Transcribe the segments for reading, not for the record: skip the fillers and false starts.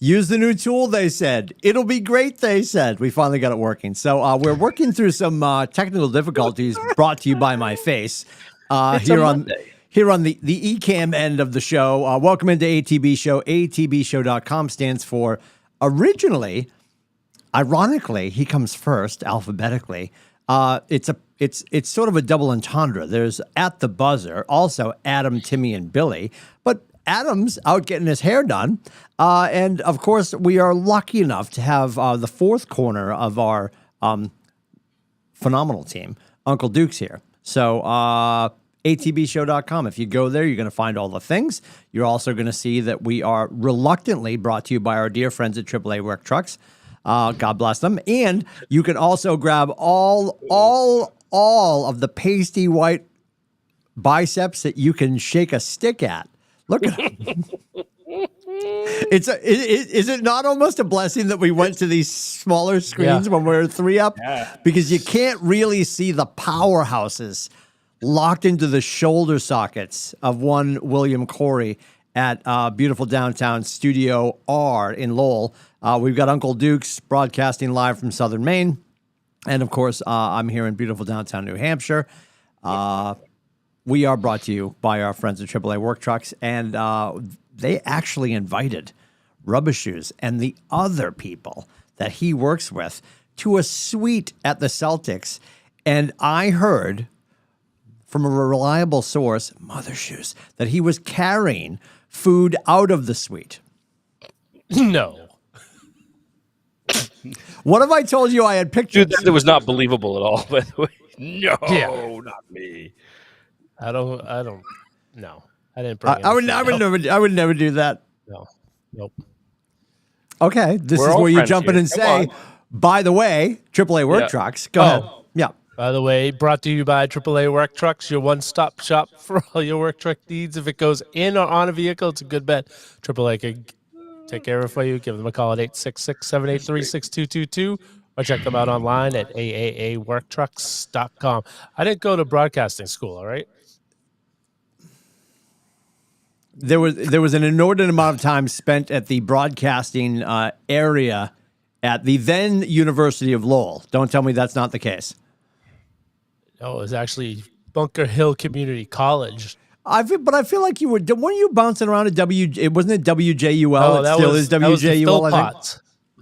Use the new tool, they said. It'll be great, they said. We finally got it working. So we're working through some technical difficulties brought to you by my face here on the eCam end of the show. Welcome into ATB Show. ATBshow.com stands for originally, ironically, he comes first alphabetically. It's sort of a double entendre. There's at the buzzer, also Adam, Timmy, and Billy. But Adam's out getting his hair done. And, of course, we are lucky enough to have the fourth corner of our phenomenal team, Uncle Duke's here. So atbshow.com. If you go there, you're going to find all the things. You're also going to see that we are reluctantly brought to you by our dear friends at AAA Work Trucks. God bless them. And you can also grab all of the pasty white biceps that you can shake a stick at. Look at them. Is it not almost a blessing that we went to these smaller screens when we were 3 up? Yeah. Because you can't really see the powerhouses locked into the shoulder sockets of one William Corey at beautiful downtown Studio R in Lowell. We've got Uncle Duke's broadcasting live from Southern Maine. And, of course, I'm here in beautiful downtown New Hampshire. We are brought to you by our friends at AAA Work Trucks, and they actually invited Rubber Shoes and the other people that he works with to a suite at the Celtics. And I heard from a reliable source, Mother Shoes, that he was carrying food out of the suite. No. What if I told you I had pictures? Dude, that was not believable at all, by the way. No, not me. I don't. No, I didn't. I would never do that. No, nope. Okay, this is where you jump in and say, by the way, AAA Work Trucks. Go ahead. Yeah. By the way, brought to you by AAA Work Trucks, your one-stop shop for all your work truck needs. If it goes in or on a vehicle, it's a good bet. AAA can take care of it for you. Give them a call at 866-783-6222 or check them out online at aaaworktrucks.com. I didn't go to broadcasting school, all right? There was an inordinate amount of time spent at the broadcasting area at the then University of Lowell. Don't tell me that's not the case. No, it was actually Bunker Hill Community College. But I feel like weren't you bouncing around at it wasn't it WJUL? No, it still is WJUL, I think.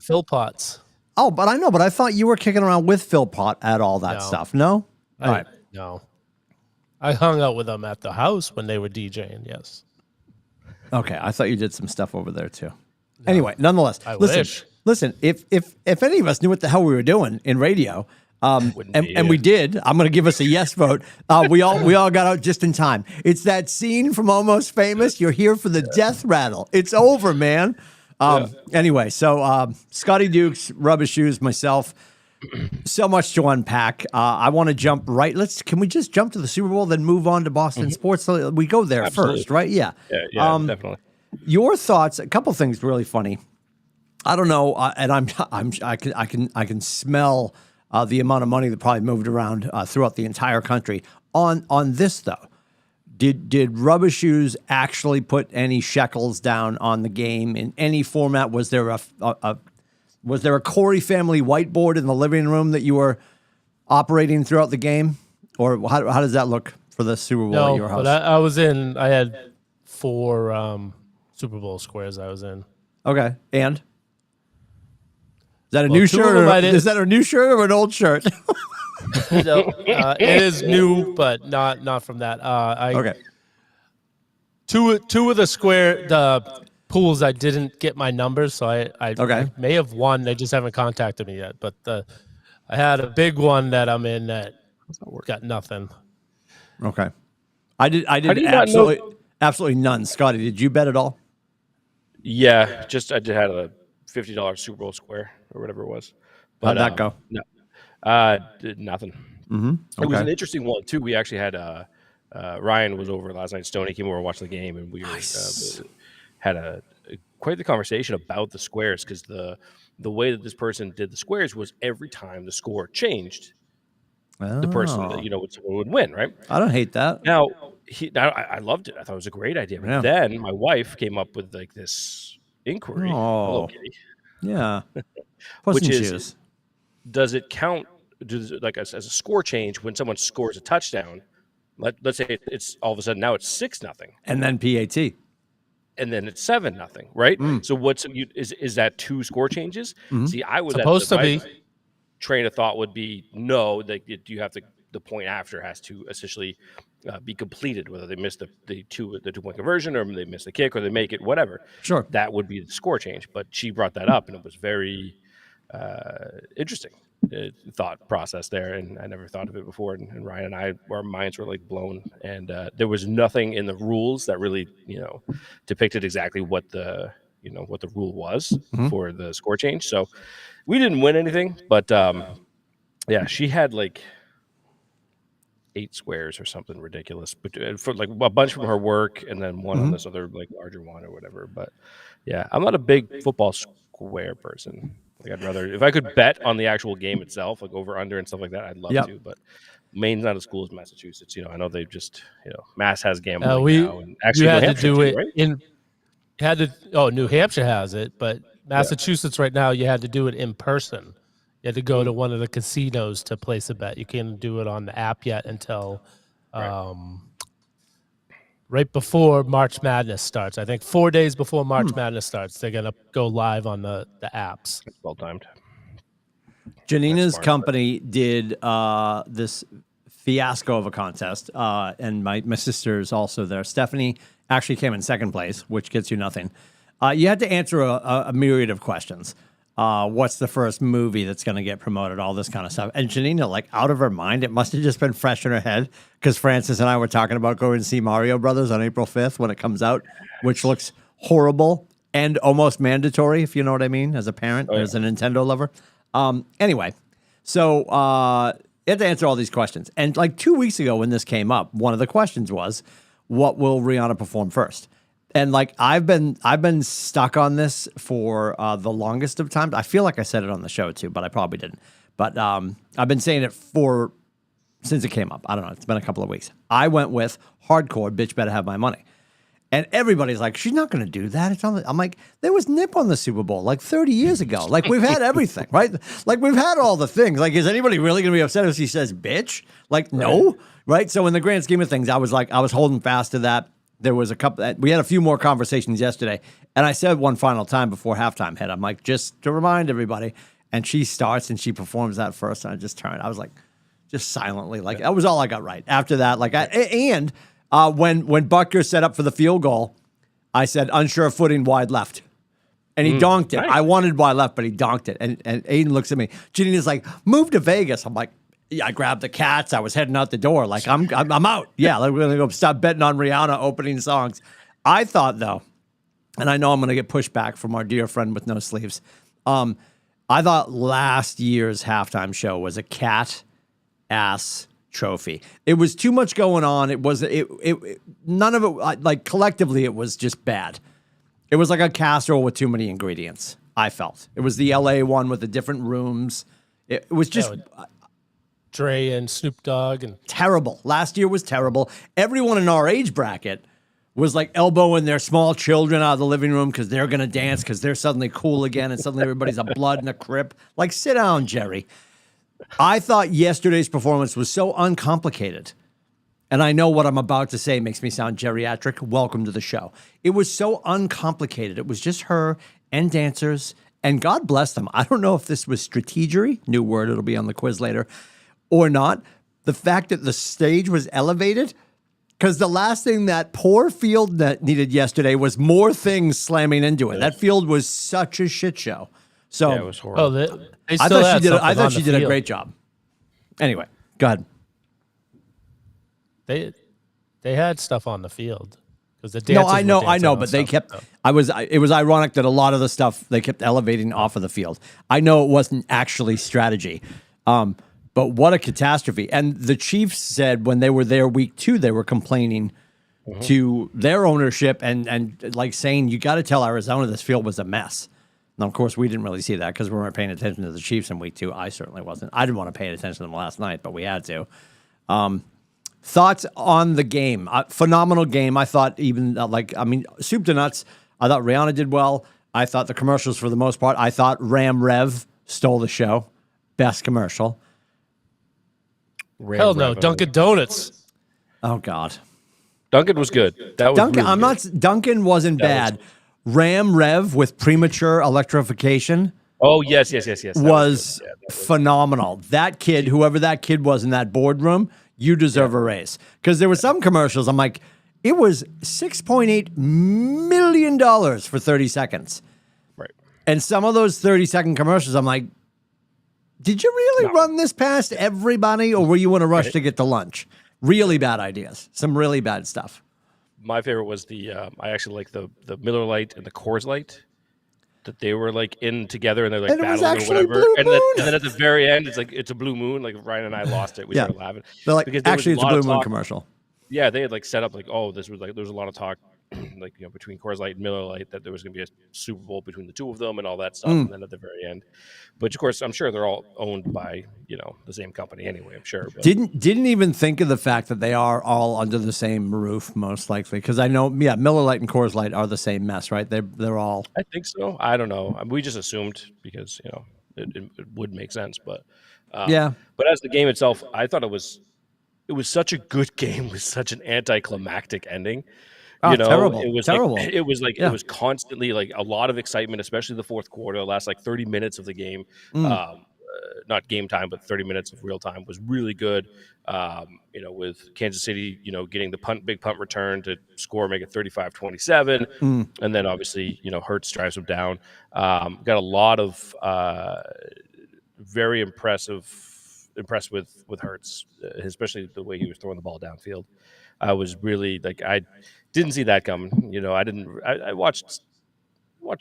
Phil Potts. Oh, but I thought you were kicking around with Phil Pott at all that stuff. No? All right. No. I hung out with them at the house when they were DJing, yes. Okay, I thought you did some stuff over there too. No. Anyway, nonetheless, listen. If any of us knew what the hell we were doing in radio, and we did, I'm going to give us a yes vote. We all got out just in time. It's that scene from Almost Famous. You're here for the death rattle. It's over, man. Anyway, so Scotty Dukes, Rubber Shoes, myself. So much to unpack. I want to jump right. Can we just jump to the Super Bowl, then move on to Boston sports? So we go there first, right? Yeah. Yeah, definitely. Your thoughts? A couple things really funny. I don't know, and I can smell the amount of money that probably moved around throughout the entire country on this though. Did Rubber Shoes actually put any shekels down on the game in any format? Was there a Corey family whiteboard in the living room that you were operating throughout the game? Or how does that look for the Super Bowl at your house? But I had 4 Super Bowl squares I was in. Okay. And? Is that a new shirt? Is that a new shirt or an old shirt? No, it is new, but not from that. Okay. Two of the pools I didn't get my numbers, so I may have won. They just haven't contacted me yet. But I had a big one that I'm in that got nothing. Okay. I did absolutely none. Scotty, did you bet at all? Yeah, I just had a $50 Super Bowl square or whatever it was. But, how'd that go? No, nothing. Mm-hmm. Okay. It was an interesting one too. We actually had Ryan was over last night. Stoney came over watching the game, and we had quite the conversation about the squares because the way that this person did the squares was every time the score changed, the person that would win. Right? I don't hate that. Now I loved it. I thought it was a great idea. But then my wife came up with like this inquiry. Hello, Oh, Kitty. yeah. Puss Which in is, shoes. does it count like as a score change when someone scores a touchdown? Let's say it's all of a sudden now it's 6-0. And then PAT. And then it's 7-0, right? Mm. So is that 2 score changes? Mm-hmm. See, I was Supposed to my be. train of thought would be no, that you have to, the point after has to essentially be completed, whether they miss the 2-point conversion or they miss the kick or they make it, whatever. Sure. That would be the score change. But she brought that up, and it was very interesting thought process there, and I never thought of it before. And Ryan and I, our minds were like blown, and there was nothing in the rules that really depicted exactly what the rule was for the score change. So we didn't win anything, but yeah, she had like 8 squares or something ridiculous, but for like a bunch from her work, and then one on this other like larger one or whatever. But yeah, I'm not a big football square person. Like I'd rather, if I could bet on the actual game itself, like over under and stuff like that, I'd love to. But Maine's not as cool as Massachusetts. I know they just Mass has gambling now, and actually you had New Hampshire to do too, it right? New Hampshire has it, but Massachusetts right now you had to do it in person. You had to go to one of the casinos to place a bet. You can't do it on the app yet until right before March Madness starts. I think 4 days before March Madness starts, they're going to go live on the apps. It's well timed. Janina's company did this fiasco of a contest, and my sister is also there. Stephanie actually came in second place, which gets you nothing. You had to answer a myriad of questions. What's the first movie that's going to get promoted, all this kind of stuff. And Janina, like out of her mind, it must have just been fresh in her head because Francis and I were talking about going to see Mario Brothers on April 5th when it comes out, which looks horrible and almost mandatory, if you know what I mean, as a parent, as a Nintendo lover. Anyway, so you had to answer all these questions. And like 2 weeks ago when this came up, one of the questions was, what will Rihanna perform first? And like I've been stuck on this for the longest of times. I feel like I said it on the show too, but I probably didn't. But I've been saying it since it came up. I don't know. It's been a couple of weeks. I went with hardcore. Bitch better have my money. And everybody's like, she's not going to do that. It's on I'm like, there was Nip on the Super Bowl like 30 years ago. Like we've had everything, right? Like we've had all the things. Like is anybody really going to be upset if she says bitch? Like no, right? So in the grand scheme of things, I was holding fast to that. There was we had a few more conversations yesterday, and I said one final time before halftime hit, I'm like, just to remind everybody, and she starts and she performs that first, and I just turned. I was like, just silently, like that was all I got right. After that, like when Butker set up for the field goal, I said unsure footing wide left, and he donked it. Nice. I wanted wide left, but he donked it, and Aiden looks at me. Janina's like, move to Vegas. I'm like, yeah, I grabbed the cats. I was heading out the door. Like, I'm out. Yeah, like, we're going to go stop betting on Rihanna opening songs. I thought, though, and I know I'm going to get pushback from our dear friend with no sleeves. I thought last year's halftime show was a cat-ass trophy. It was too much going on. It was none of it, like, collectively, it was just bad. It was like a casserole with too many ingredients, I felt. It was the LA one with the different rooms. It was just... Dre and Snoop Dogg and terrible. Last year was terrible. Everyone in our age bracket was like elbowing their small children out of the living room because they're gonna dance because they're suddenly cool again and suddenly everybody's a blood and a crip. Like, sit down, Jerry. I thought yesterday's performance was so uncomplicated. And I know what I'm about to say makes me sound geriatric. Welcome to the show. It was so uncomplicated. It was just her and dancers, and God bless them. I don't know if this was strategery, new word, it'll be on the quiz later, or not. The fact that the stage was elevated, because the last thing that poor field that needed yesterday was more things slamming into it. That field was such a shit show. So it was horrible. I thought she did a great job. Anyway, go ahead. They had stuff on the field because the dancers I know, but they kept. It was ironic that a lot of the stuff they kept elevating off of the field. I know it wasn't actually strategy. But what a catastrophe. And the Chiefs said when they were there week 2, they were complaining to their ownership and like saying, you got to tell Arizona this field was a mess. Now, of course, we didn't really see that because we weren't paying attention to the Chiefs in week 2. I certainly wasn't. I didn't want to pay attention to them last night, but we had to. Thoughts on the game? Phenomenal game. I thought soup to nuts. I thought Rihanna did well. I thought the commercials, for the most part, I thought Ram Rev stole the show. Best commercial. Hell no, Dunkin' Donuts. Oh God. Duncan was good. That was Duncan. really good. Duncan wasn't bad. Ram Rev with premature electrification. Oh yes. Was phenomenal. That kid, whoever that kid was in that boardroom, you deserve a raise. Because there were some commercials. I'm like, it was $6.8 million for 30 seconds. Right. And some of those 30-second commercials, I'm like, did you really run this past everybody, or were you in a rush to get to lunch? Really bad ideas. Some really bad stuff. My favorite was I actually like the Miller Lite and the Coors Light, that they were like in together and they're like battling or whatever. And then at the very end, it's a blue moon. Like Ryan and I lost it. We started laughing. They're like, because actually, it's a blue moon commercial. Yeah, they had like set up like, oh, this was like, there was a lot of talk like, between Coors Light and Miller Lite, that there was going to be a Super Bowl between the two of them and all that stuff. And then at the very end, which of course I'm sure they're all owned by the same company anyway. I'm sure. But. Didn't even think of the fact that they are all under the same roof, most likely, because I know Miller Lite and Coors Light are the same mess, right? They're all. I think so. I don't know. We just assumed because it would make sense, but yeah. But as the game itself, I thought it was such a good game with such an anticlimactic ending. Terrible. It was terrible. It was constantly like a lot of excitement, especially the fourth quarter. The last like 30 minutes of the game, not game time, but 30 minutes of real time was really good. With Kansas City, getting the big punt return to score, make it 35-27, and then obviously Hurts drives them down. Got a lot of very impressed with Hurts, especially the way he was throwing the ball downfield. I was really like, I didn't see that coming. I watched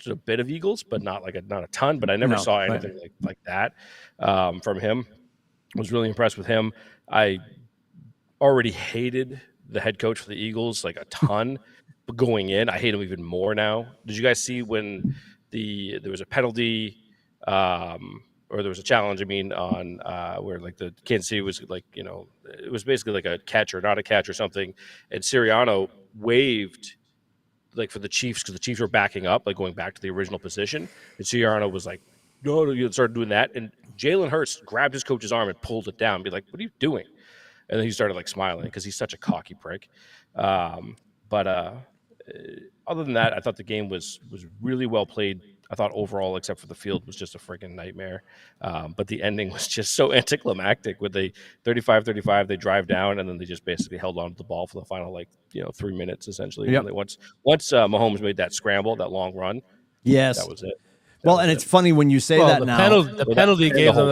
a bit of Eagles, but not a ton. But I never saw anything like that from him. I was really impressed with him. I already hated the head coach for the Eagles like a ton, but going in, I hate him even more now. Did you guys see when there was a penalty? Or there was a challenge, on where like the Kansas City was like, it was basically like a catch or not a catch or something. And Sirianno waved like for the Chiefs, because the Chiefs were backing up, like going back to the original position. And Sirianno was like, no, you started doing that. And Jalen Hurts grabbed his coach's arm and pulled it down and be like, what are you doing? And then he started like smiling because he's such a cocky prick. But other than that, I thought the game was really well played. I thought overall, except for the field, was just a freaking nightmare. But the ending was just so anticlimactic with the 35-35, they drive down, and then they just basically held on to the ball for the final 3 minutes, essentially. Yep. Once Mahomes made that scramble, that long run, yes, that was it. It's funny when you say that now. The penalty gave them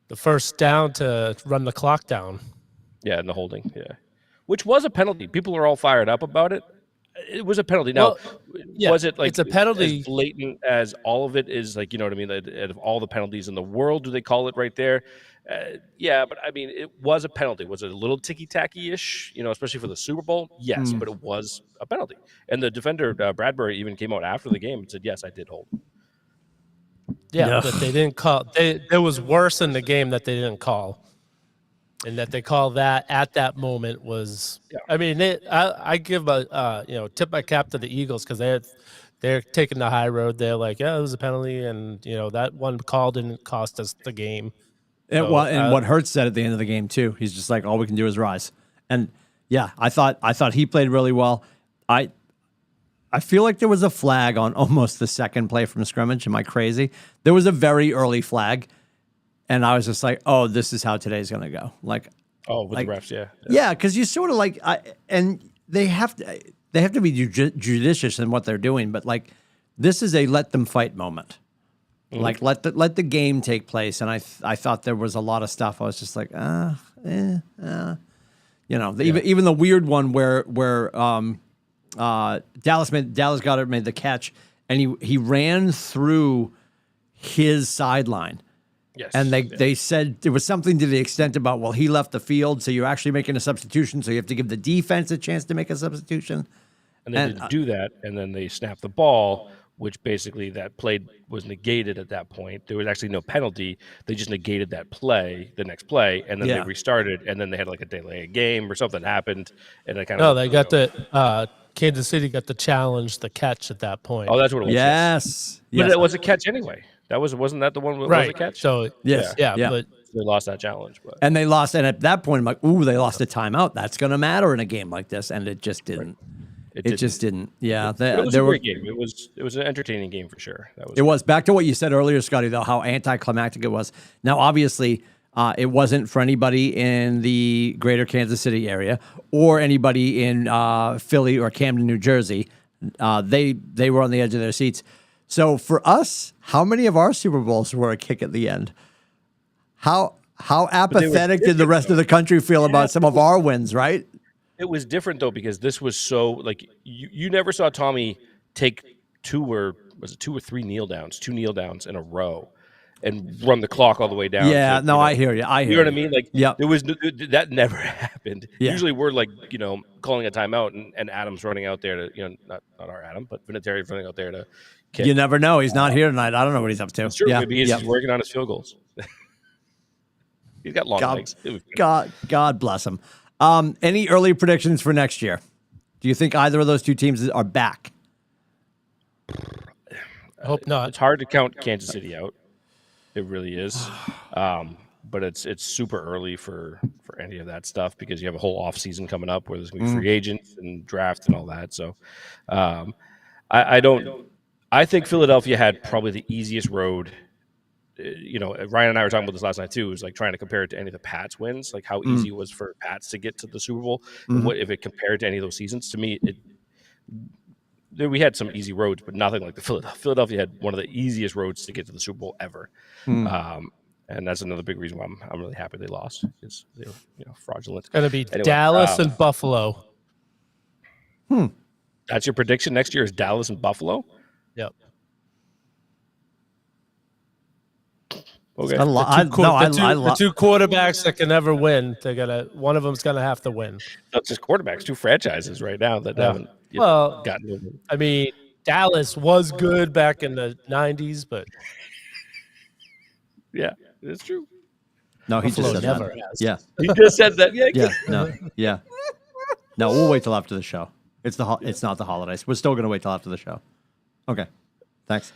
the first down to run the clock down. Yeah, and the holding, which was a penalty. People are all fired up about it. It was a penalty. Now, was it like it's a penalty as blatant as all of it is? Like, out of all the penalties in the world, do they call it right there? Yeah, but it was a penalty. Was it a little ticky-tacky-ish, especially for the Super Bowl? Yes, but it was a penalty. And the defender, Bradbury, even came out after the game and said, yes, I did hold. Yeah, but they didn't call. There was worse in the game that they didn't call. And that they call that at that moment was, I give tip my cap to the Eagles, because they're taking the high road. They're like, yeah, it was a penalty, and that one call didn't cost us the game. And what Hurts said at the end of the game too, he's just like, all we can do is rise. And yeah, I thought he played really well. I feel like there was a flag on almost the second play from scrimmage. Am I crazy? There was a very early flag. And I was just like, oh, this is how today's going to go. Like, oh, with the refs, yeah. Yeah, because you sort of and they have to be judicious in what they're doing. But like, this is a let them fight moment. Mm-hmm. Like, let the game take place. And I thought there was a lot of stuff. I was just like, even the weird one where Dallas Goedert made the catch, and he ran through his sideline. Yes. And they said there was something to the extent about, well, he left the field, so you're actually making a substitution, so you have to give the defense a chance to make a substitution. And they didn't do that, and then they snapped the ball, which basically that play was negated at that point. There was actually no penalty. They just negated that play, the next play, and then they restarted, and then they had like a delay of game or something happened, and it kind of... No, they got the Kansas City got the challenge, the catch at that point. Oh, that's what it was. Yes. But it was a catch anyway. Wasn't that the one that was a catch? So Yes. yeah, Yeah. but they lost that challenge. But And they lost. And at that point, I'm like, ooh, they lost a timeout. That's going to matter in a game like this. And it just didn't. It just didn't. Yeah. But it was a great game. It was an entertaining game for sure. It was. Back to what you said earlier, Scotty, though, how anticlimactic it was. Now, obviously, it wasn't for anybody in the greater Kansas City area or anybody in Philly or Camden, New Jersey. They were on the edge of their seats. So for us, how many of our Super Bowls were a kick at the end? How apathetic did the rest of the country feel about some of our wins, right? It was different, though, because this was so, like, you never saw Tommy take two or three kneel downs in a row and run the clock all the way down. Yeah, I hear you. You know what I mean? Like, yeah, that never happened. Yeah. Usually we're like, calling a timeout and Adam's running out there to, not our Adam, but Vinatieri's running out there to kick. You never know. He's not here tonight. I don't know what he's up to. It's true. Yeah, Maybe he's working on his field goals. He's got long legs. God bless him. Any early predictions for next year? Do you think either of those two teams are back? I hope not. It's hard to count Kansas City out. It really is. But it's super early for any of that stuff because you have a whole off season coming up where there's going to be free agents and draft and all that. So I think Philadelphia had probably the easiest road. Ryan and I were talking about this last night too. It was like trying to compare it to any of the Pats wins, like how easy it was for Pats to get to the Super Bowl. And what if it compared to any of those seasons? To me, we had some easy roads, but nothing like the Philadelphia had one of the easiest roads to get to the Super Bowl ever. And that's another big reason why I'm really happy they lost. Because they were fraudulent. It's going to be Dallas and Buffalo. That's your prediction next year is Dallas and Buffalo? Yep. Okay. The two quarterbacks that can never win, one of them's gonna have to win. Not just quarterbacks, two franchises right now that haven't gotten over. I mean, Dallas was good back in the 90s, but yeah, it's true. No, he Buffalo just said never that. has. Yeah. He just said that. Yeah. No, we'll wait till after the show. It's not the holidays. We're still gonna wait till after the show. Okay. Thanks.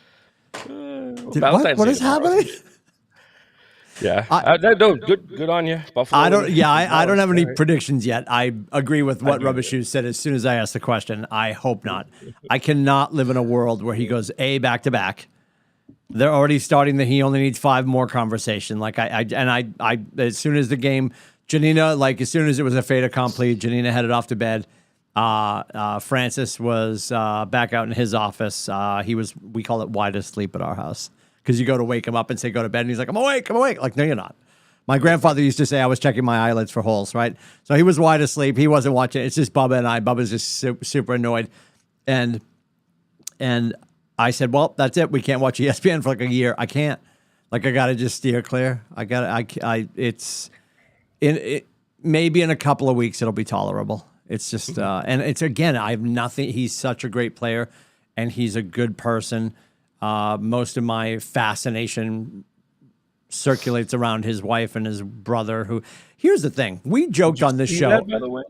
What is happening? Yeah, no, good on you, Buffalo. I don't have any predictions yet. I agree with what Rubbish Shoes said as soon as I asked the question. I hope not. I cannot live in a world where he goes back to back. They're already starting he only needs 5 more conversation. Like I as soon as the game, Janina, like as soon as it was a fait accompli, Janina headed off to bed. Francis was back out in his office. We call it wide asleep at our house. Because you go to wake him up and say, go to bed. And he's like, I'm awake. Like, no, you're not. My grandfather used to say I was checking my eyelids for holes, right? So he was wide asleep. He wasn't watching. It's just Bubba and I. Bubba's just super annoyed. And I said, well, that's it. We can't watch ESPN for like a year. I can't. Like, I got to just steer clear. Maybe in a couple of weeks, it'll be tolerable. It's just, and it's, again, I have nothing. He's such a great player and he's a good person. Most of my fascination circulates around his wife and his brother. Who? Here's the thing: we joked on this show. That, by the way?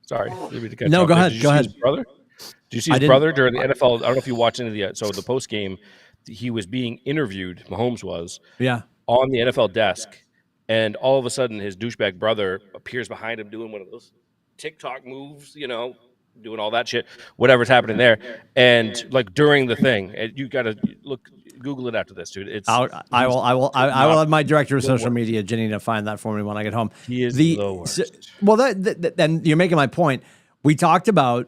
Sorry, no, go ahead. Go ahead. His brother? Did you see his brother during the NFL? I don't know if you watched any of the post game. He was being interviewed. Mahomes was on the NFL desk, and all of a sudden, his douchebag brother appears behind him doing one of those TikTok moves. Doing all that shit, whatever's happening there, and like during the thing, you got to Google it after this, dude. I will have my director of social media, Janina, find that for me when I get home. He is the worst. Then you're making my point. We talked about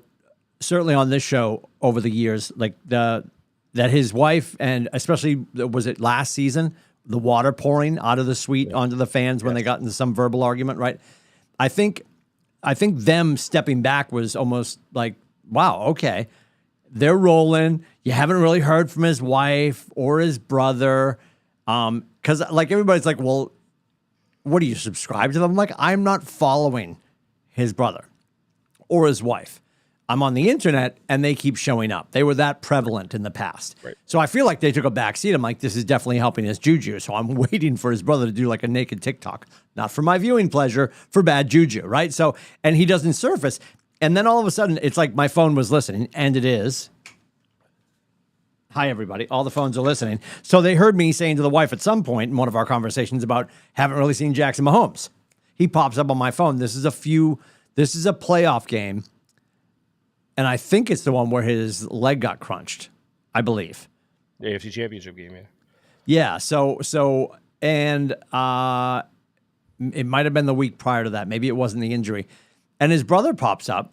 certainly on this show over the years, like that his wife and especially was it last season, the water pouring out of the suite onto the fans when they got into some verbal argument, right? I think them stepping back was almost like, wow, okay. They're rolling. You haven't really heard from his wife or his brother. Because like everybody's like, well, what do you subscribe to them? I'm like, I'm not following his brother or his wife. I'm on the internet and they keep showing up. They were that prevalent in the past. Right. So I feel like they took a back seat. I'm like, this is definitely helping his juju. So I'm waiting for his brother to do like a naked TikTok, not for my viewing pleasure, for bad juju, right? So, and he doesn't surface. And then all of a sudden, it's like my phone was listening, and it is. Hi, everybody. All the phones are listening. So they heard me saying to the wife at some point in one of our conversations about haven't really seen Jackson Mahomes. He pops up on my phone. This is a playoff game. And I think it's the one where his leg got crunched, I believe. The AFC Championship game, yeah. Yeah. And it might have been the week prior to that. Maybe it wasn't the injury. And his brother pops up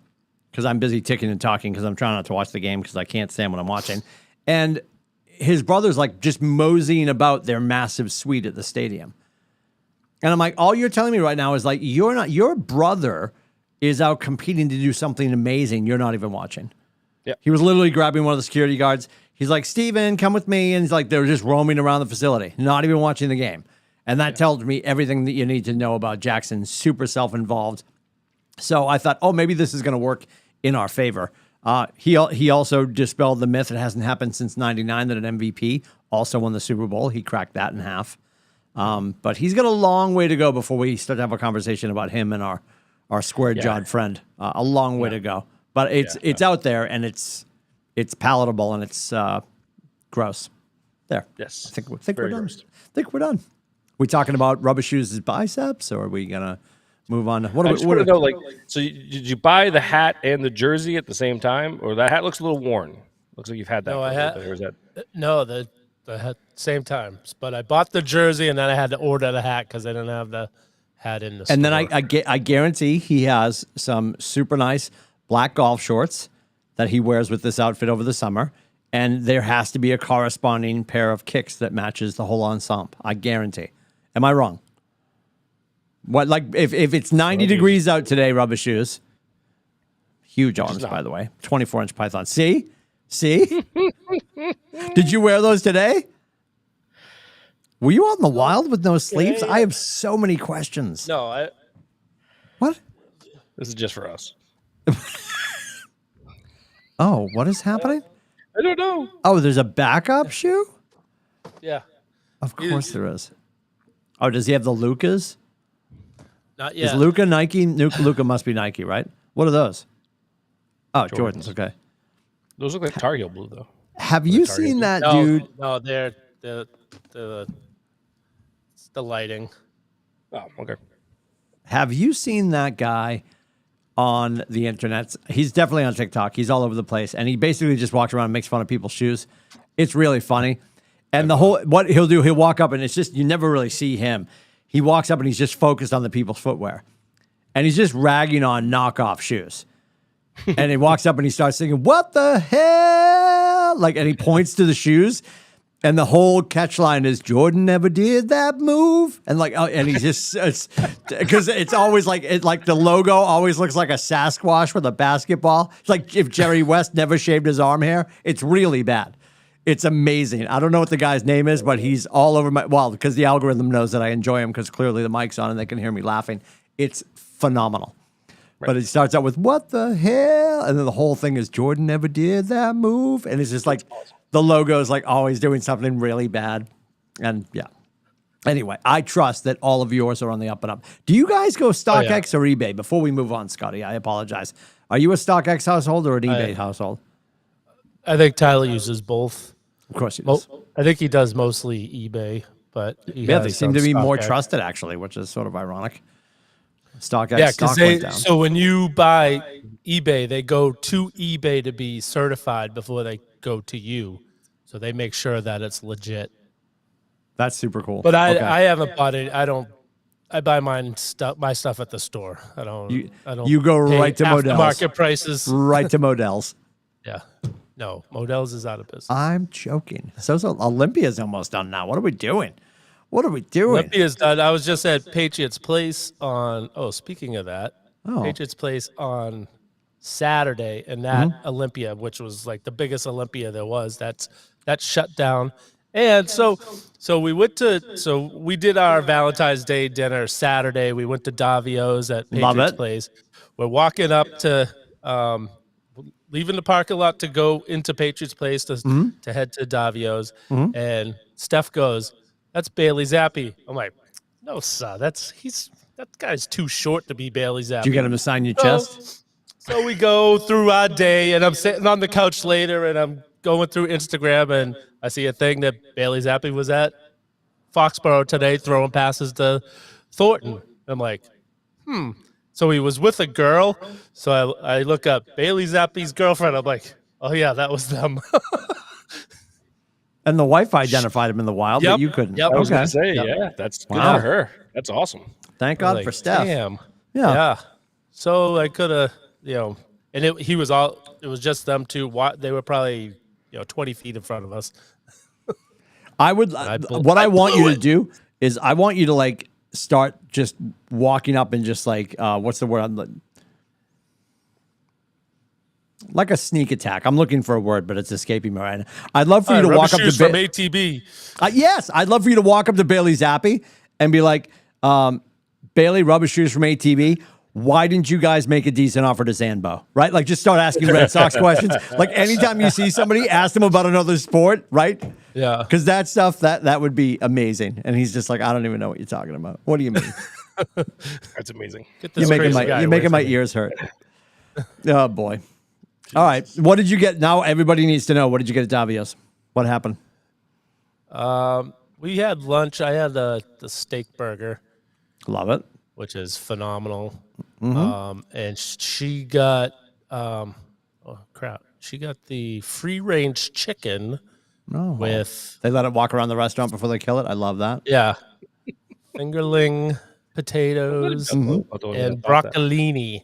because I'm busy ticking and talking because I'm trying not to watch the game because I can't stand what I'm watching. And his brother's like just moseying about their massive suite at the stadium. And I'm like, all you're telling me right now is like, your brother is out competing to do something amazing. You're not even watching. Yeah. He was literally grabbing one of the security guards. He's like, Steven, come with me. And he's like, they were just roaming around the facility, not even watching the game. And that tells me everything that you need to know about Jackson. Super self-involved. So I thought, maybe this is going to work in our favor. He also dispelled the myth. It hasn't happened since '99 that an MVP also won the Super Bowl. He cracked that in half. But he's got a long way to go before we start to have a conversation about him and our square-jawed friend. A long way to go. But it's out there, and it's palatable, and it's gross. There. Yes. I think we're done. Gross. I think we're done. We talking about Rubber Shoes' biceps, or are we gonna move on? I just want to know, so did you buy the hat and the jersey at the same time, or that hat looks a little worn? Looks like you've had that. No, for I a had. little bit, or is that... No, the hat same time. But I bought the jersey and then I had to order the hat because I didn't have the hat in the store. And then I guarantee he has some super nice black golf shorts that he wears with this outfit over the summer. And there has to be a corresponding pair of kicks that matches the whole ensemble. I guarantee. Am I wrong? What, like, if it's 90 degrees out today, Rubber Shoes, huge arms, by the way, 24-inch python. See? Did you wear those today? Were you out in the wild with no sleeves? Yeah. I have so many questions. No, What? This is just for us. Oh, what is happening? I don't know. Oh, there's a backup shoe? yeah, Of course there is. Oh, does he have the Lucas? not yet. Is Luca Nike? Luca must be Nike, right? What are those? Oh, Jordans. Okay. Those look like Tar Heel blue, though. Have you seen that no, dude? No, they're it's the lighting. Oh, okay. Have you seen that guy on the internet? He's definitely on TikTok. He's all over the place. And he basically just walks around and makes fun of people's shoes. It's really funny. And what he'll do, he'll walk up and it's just, you never really see him. He walks up and he's just focused on the people's footwear. And he's just ragging on knockoff shoes. And he walks up and he starts singing, "What the hell?" Like, and he points to the shoes. And the whole catch line is, "Jordan never did that move." And like, and he's just, because it's always like, the logo always looks like a Sasquatch with a basketball. It's like if Jerry West never shaved his arm hair. It's really bad. It's amazing. I don't know what the guy's name is, but he's all over because the algorithm knows that I enjoy him because clearly the mic's on and they can hear me laughing. It's phenomenal. Right. But it starts out with, "What the hell?" And then the whole thing is, "Jordan never did that move." And it's just like, the logo is like always doing something really bad. And yeah. Anyway, I trust that all of yours are on the up and up. Do you guys go StockX or eBay? Before we move on, Scotty, I apologize. Are you a StockX household or an eBay household? I think Tyler uses both. Of course he does. I think he does mostly eBay, but they seem to be more trusted, actually, which is sort of ironic. StockX stock went down. So when you buy eBay, they go to eBay to be certified before they go to you. So they make sure that it's legit. That's super cool. But I haven't bought it. I buy my stuff at the store. I don't. You go right to Modell's. Market prices. Right to Modell's. Yeah. No, Modell's is out of business. I'm joking. So Olympia's almost done now. What are we doing? Olympia's done. I was just at Patriots Place on. Oh, speaking of that, Patriots Place on Saturday, and that Olympia, which was like the biggest Olympia there was, that's shut down. And so we did our Valentine's Day dinner Saturday. We went to Davio's at Patriots Place. We're walking up to leaving the parking lot to go into Patriots Place to head to Davio's. And Steph goes, "That's Bailey Zappi." I'm like, "No, sir, that guy's too short to be Bailey Zappi." Did you get him to sign your chest? So we go through our day, and I'm sitting on the couch later, and I'm going through Instagram, and I see a thing that Bailey Zappi was at Foxborough today, throwing passes to Thornton. I'm like, So he was with a girl. So I look up Bailey Zappi's girlfriend. I'm like, oh yeah, that was them. And the wife identified him in the wild, but you couldn't. Yep. I was Okay. going to say, yeah, that's good for her. That's awesome. Thank God Like, for Steph. Damn. Yeah. So I could have, and it was just them two. They were probably, 20 feet in front of us. I would. What I want you to do is I want you to like start just walking up and just like what's the word? Like a sneak attack. I'm looking for a word, but it's escaping me right now. I'd love for you to walk up to from ATB. Yes, I'd love for you to walk up to Bailey Zappi and be like, Bailey, rubber shoes from ATB. Why didn't you guys make a decent offer to Zanbo? Right? Like, just start asking Red Sox questions. Like, anytime you see somebody, ask them about another sport, right? Yeah. Because that stuff, that would be amazing. And he's just like, I don't even know what you're talking about. What do you mean? That's amazing. You're making my ears hurt. Oh, boy. All right. What did you get? Now everybody needs to know. What did you get at Davio's? What happened? We had lunch. I had the steak burger. Love it. Which is phenomenal. And she got, she got the free range chicken with. They let it walk around the restaurant before they kill it. I love that. Yeah. Fingerling potatoes and broccolini.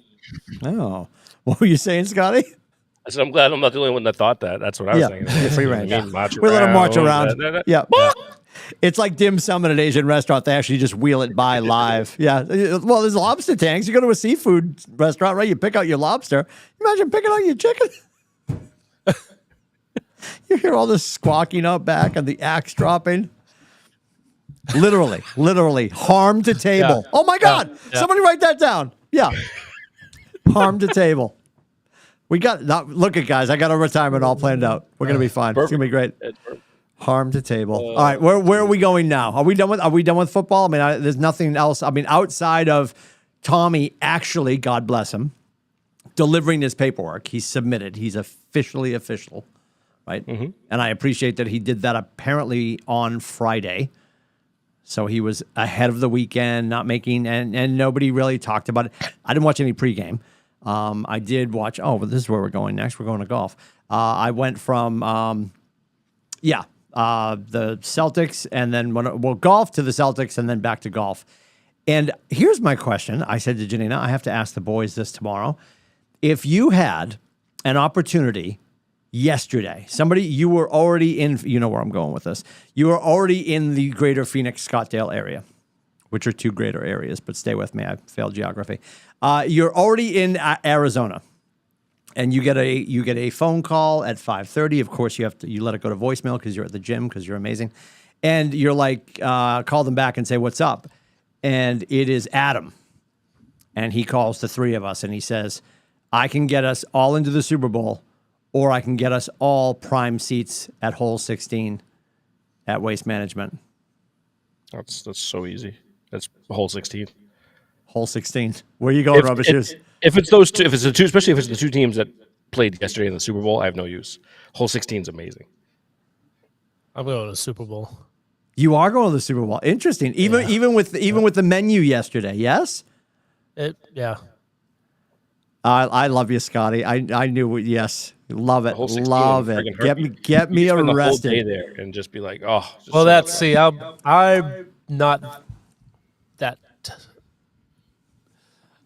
Oh, what were you saying, Scotty? I said, I'm glad I'm not the only one that thought that. That's what I was thinking. Free range. We let them march around. Yeah. It's like dim sum at an Asian restaurant. They actually just wheel it by live. Yeah. Well, there's lobster tanks. You go to a seafood restaurant, right? You pick out your lobster. Imagine picking out your chicken. You hear all this squawking out back and the axe dropping. Literally, harm to table. Yeah. Oh my God. Yeah. Somebody write that down. Yeah. Harm to table. We got, look at guys, I got our retirement all planned out. We're going to be fine. Perfect. It's going to be great. Harm to table. All right, where are we going now? Are we done with football? I mean, there's nothing else. I mean, outside of Tommy actually, God bless him, delivering his paperwork. He's submitted. He's officially official, right? Mm-hmm. And I appreciate that he did that apparently on Friday. So he was ahead of the weekend, not making, and nobody really talked about it. I didn't watch any pregame. I did watch, but this is where we're going next. We're going to golf. I went from, the Celtics and then golf to the Celtics and then back to golf. And here's my question. I said to Janina, I have to ask the boys this tomorrow. If you had an opportunity yesterday, you were already in, you know where I'm going with this. You were already in the greater Phoenix, Scottsdale area, which are two greater areas, but stay with me. I failed geography. You're already in Arizona. And you get a phone call at 5:30. Of course, you let it go to voicemail because you're at the gym because you're amazing. And you're like, call them back and say, what's up? And it is Adam. And he calls the three of us and he says, I can get us all into the Super Bowl or I can get us all prime seats at hole 16 at Waste Management. That's so easy. That's hole 16. Hole 16. Where are you going, Rubber Shoes? If it's those two, especially if it's the two teams that played yesterday in the Super Bowl, I have no use. Hole 16 is amazing. I'm going to the Super Bowl. You are going to the Super Bowl. Interesting. Even with the menu yesterday, yes? Yeah. I love you, Scotty. I knew it. Yes. Love it. Love it. Get me arrested. The whole day there and just be like, oh. Well, I'm not that.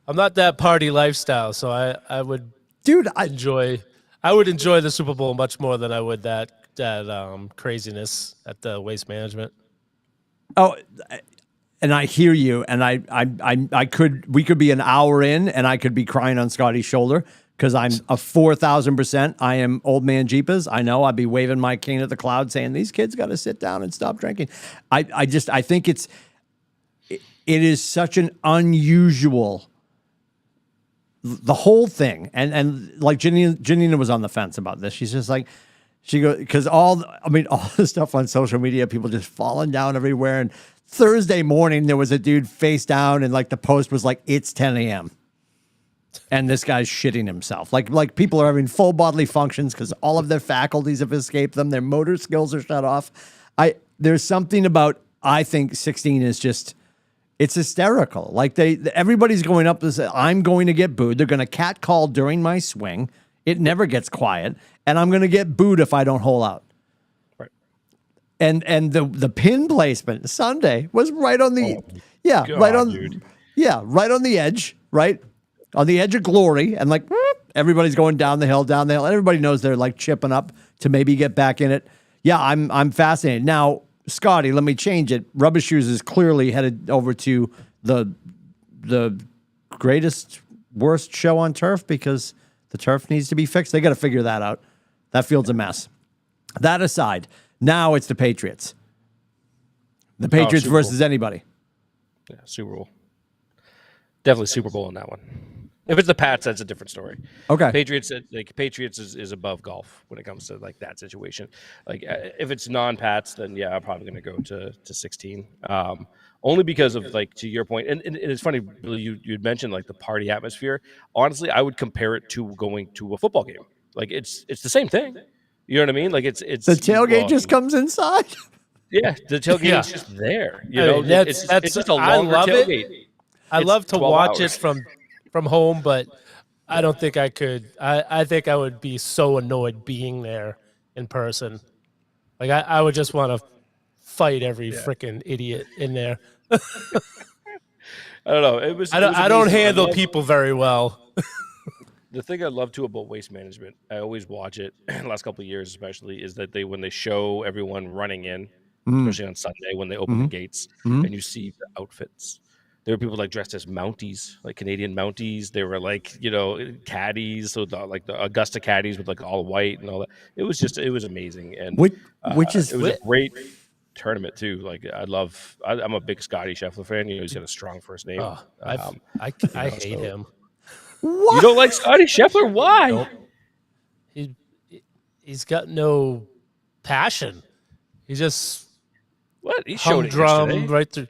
I'm not that party lifestyle, so I would enjoy the Super Bowl much more than I would that craziness at the Waste Management. Oh, and I hear you, and we could be an hour in, and I could be crying on Scotty's shoulder because I'm a 4,000%. I am old man Jeepers. I know I'd be waving my cane at the cloud, saying these kids got to sit down and stop drinking. I think it is such an unusual. The whole thing, and like Janina was on the fence about this. She's just like, because all the stuff on social media, people just falling down everywhere. And Thursday morning, there was a dude face down, and like the post was like, "It's 10 a.m." and this guy's shitting himself. Like people are having full bodily functions because all of their faculties have escaped them. Their motor skills are shut off. There's something about, I think 16 is just, it's hysterical. Like everybody's going up to say, I'm going to get booed. They're going to catcall during my swing. It never gets quiet, and I'm going to get booed if I don't hole out. Right. And the pin placement Sunday was right on the right on the edge, right on the edge of glory, and like whoop, everybody's going down the hill. Everybody knows they're like chipping up to maybe get back in it. Yeah, I'm fascinated. Now, Scotty, let me change it. Rubber Shoes is clearly headed over to the greatest, worst show on turf because the turf needs to be fixed. They got to figure that out. That field's a mess. That aside, now it's the Patriots. The Patriots versus anybody. Yeah, Super Bowl. Definitely Super Bowl in that one. If it's the Pats, that's a different story. Okay. Patriots is above golf when it comes to like that situation. Like if it's non-Pats, then yeah, I'm probably going to go to 16. Only because of like to your point, and it's funny, Billy, you'd mentioned like the party atmosphere. Honestly, I would compare it to going to a football game. Like it's the same thing. You know what I mean? Like it's the tailgate just comes inside. Yeah, the tailgate is just there. You know, it's just a longer tailgate. I love to watch it from home, but I don't think I could. I think I would be so annoyed being there in person. Like I would just want to fight every freaking idiot in there. I don't know. I don't handle people very well. The thing I love too about Waste Management, I always watch it. The last couple of years, especially, is that when they show everyone running in, especially on Sunday when they open the gates, and you see the outfits. There were people like dressed as Mounties, like Canadian Mounties. They were like, caddies, so the Augusta caddies with like all white and all that. It was amazing, and which it was a great tournament too. Like I'm a big Scotty Scheffler fan. He's got a strong first name. Oh, I hate him. What? You don't like Scotty Scheffler? Why? Nope. He's got no passion. He just he showed it yesterday. right through.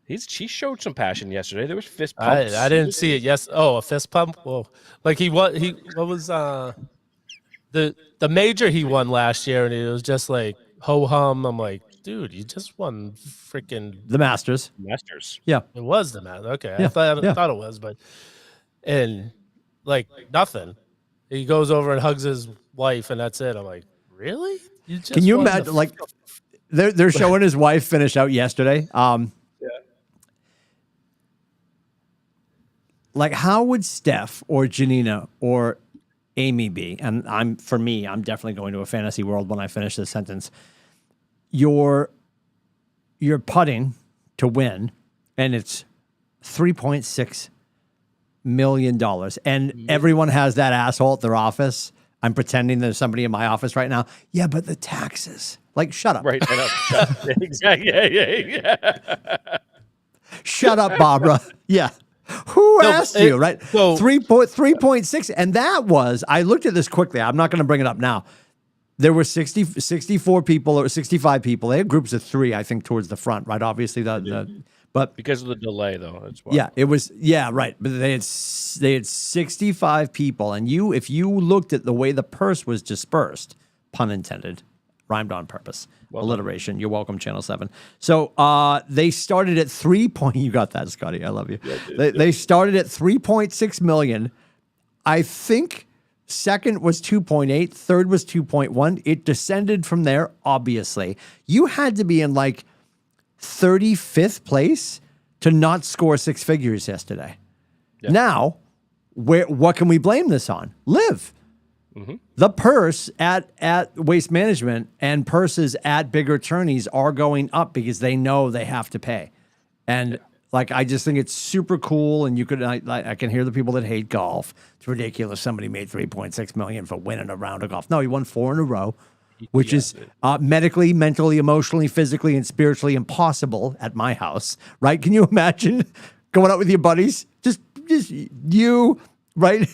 He showed some passion yesterday. There was fist pumps. I didn't see it. Yes. Oh, a fist pump. Well, like what was the major he won last year, and it was just like ho hum. I'm like, dude, you just won freaking the Masters. Yeah, it was the Masters. Okay, yeah. I thought it was, and like nothing. He goes over and hugs his wife, and that's it. I'm like, really? Can you imagine? Like, they're showing his wife finish out yesterday. Like, how would Steph or Janina or Amy be? And I'm definitely going to a fantasy world when I finish this sentence. You're putting to win, and it's $3.6 million. And everyone has that asshole at their office. I'm pretending there's somebody in my office right now. Yeah, but the taxes. Like, shut up. Right. Exactly. Yeah. Shut up, Barbara. Yeah. Who asked you, right? So 3.6. And that was, I looked at this quickly. I'm not going to bring it up now. There were 64 people or 65 people. They had groups of 3, I think, towards the front, right? Obviously, but because of the delay, though, that's why. Yeah, it was. Yeah, right. But they had 65 people, and if you looked at the way the purse was dispersed, pun intended, rhymed on purpose, alliteration. You're welcome, Channel 7. So they started at 3 point. You got that, Scotty? I love you. Yeah, they started at 3.6 million. I think second was 2.8. Third was 2.1. It descended from there. Obviously, you had to be in like 35th place to not score 6 figures yesterday. Yeah. Now, what can we blame this on? Live. Mm-hmm. The purse at Waste Management and purses at bigger tourneys are going up because they know they have to pay. And like, I just think it's super cool. And I can hear the people that hate golf. It's ridiculous. Somebody made $3.6 million for winning a round of golf. No, he won 4 in a row, which is medically, mentally, emotionally, physically, and spiritually impossible at my house, right? Can you imagine going out with your buddies? Just you, right?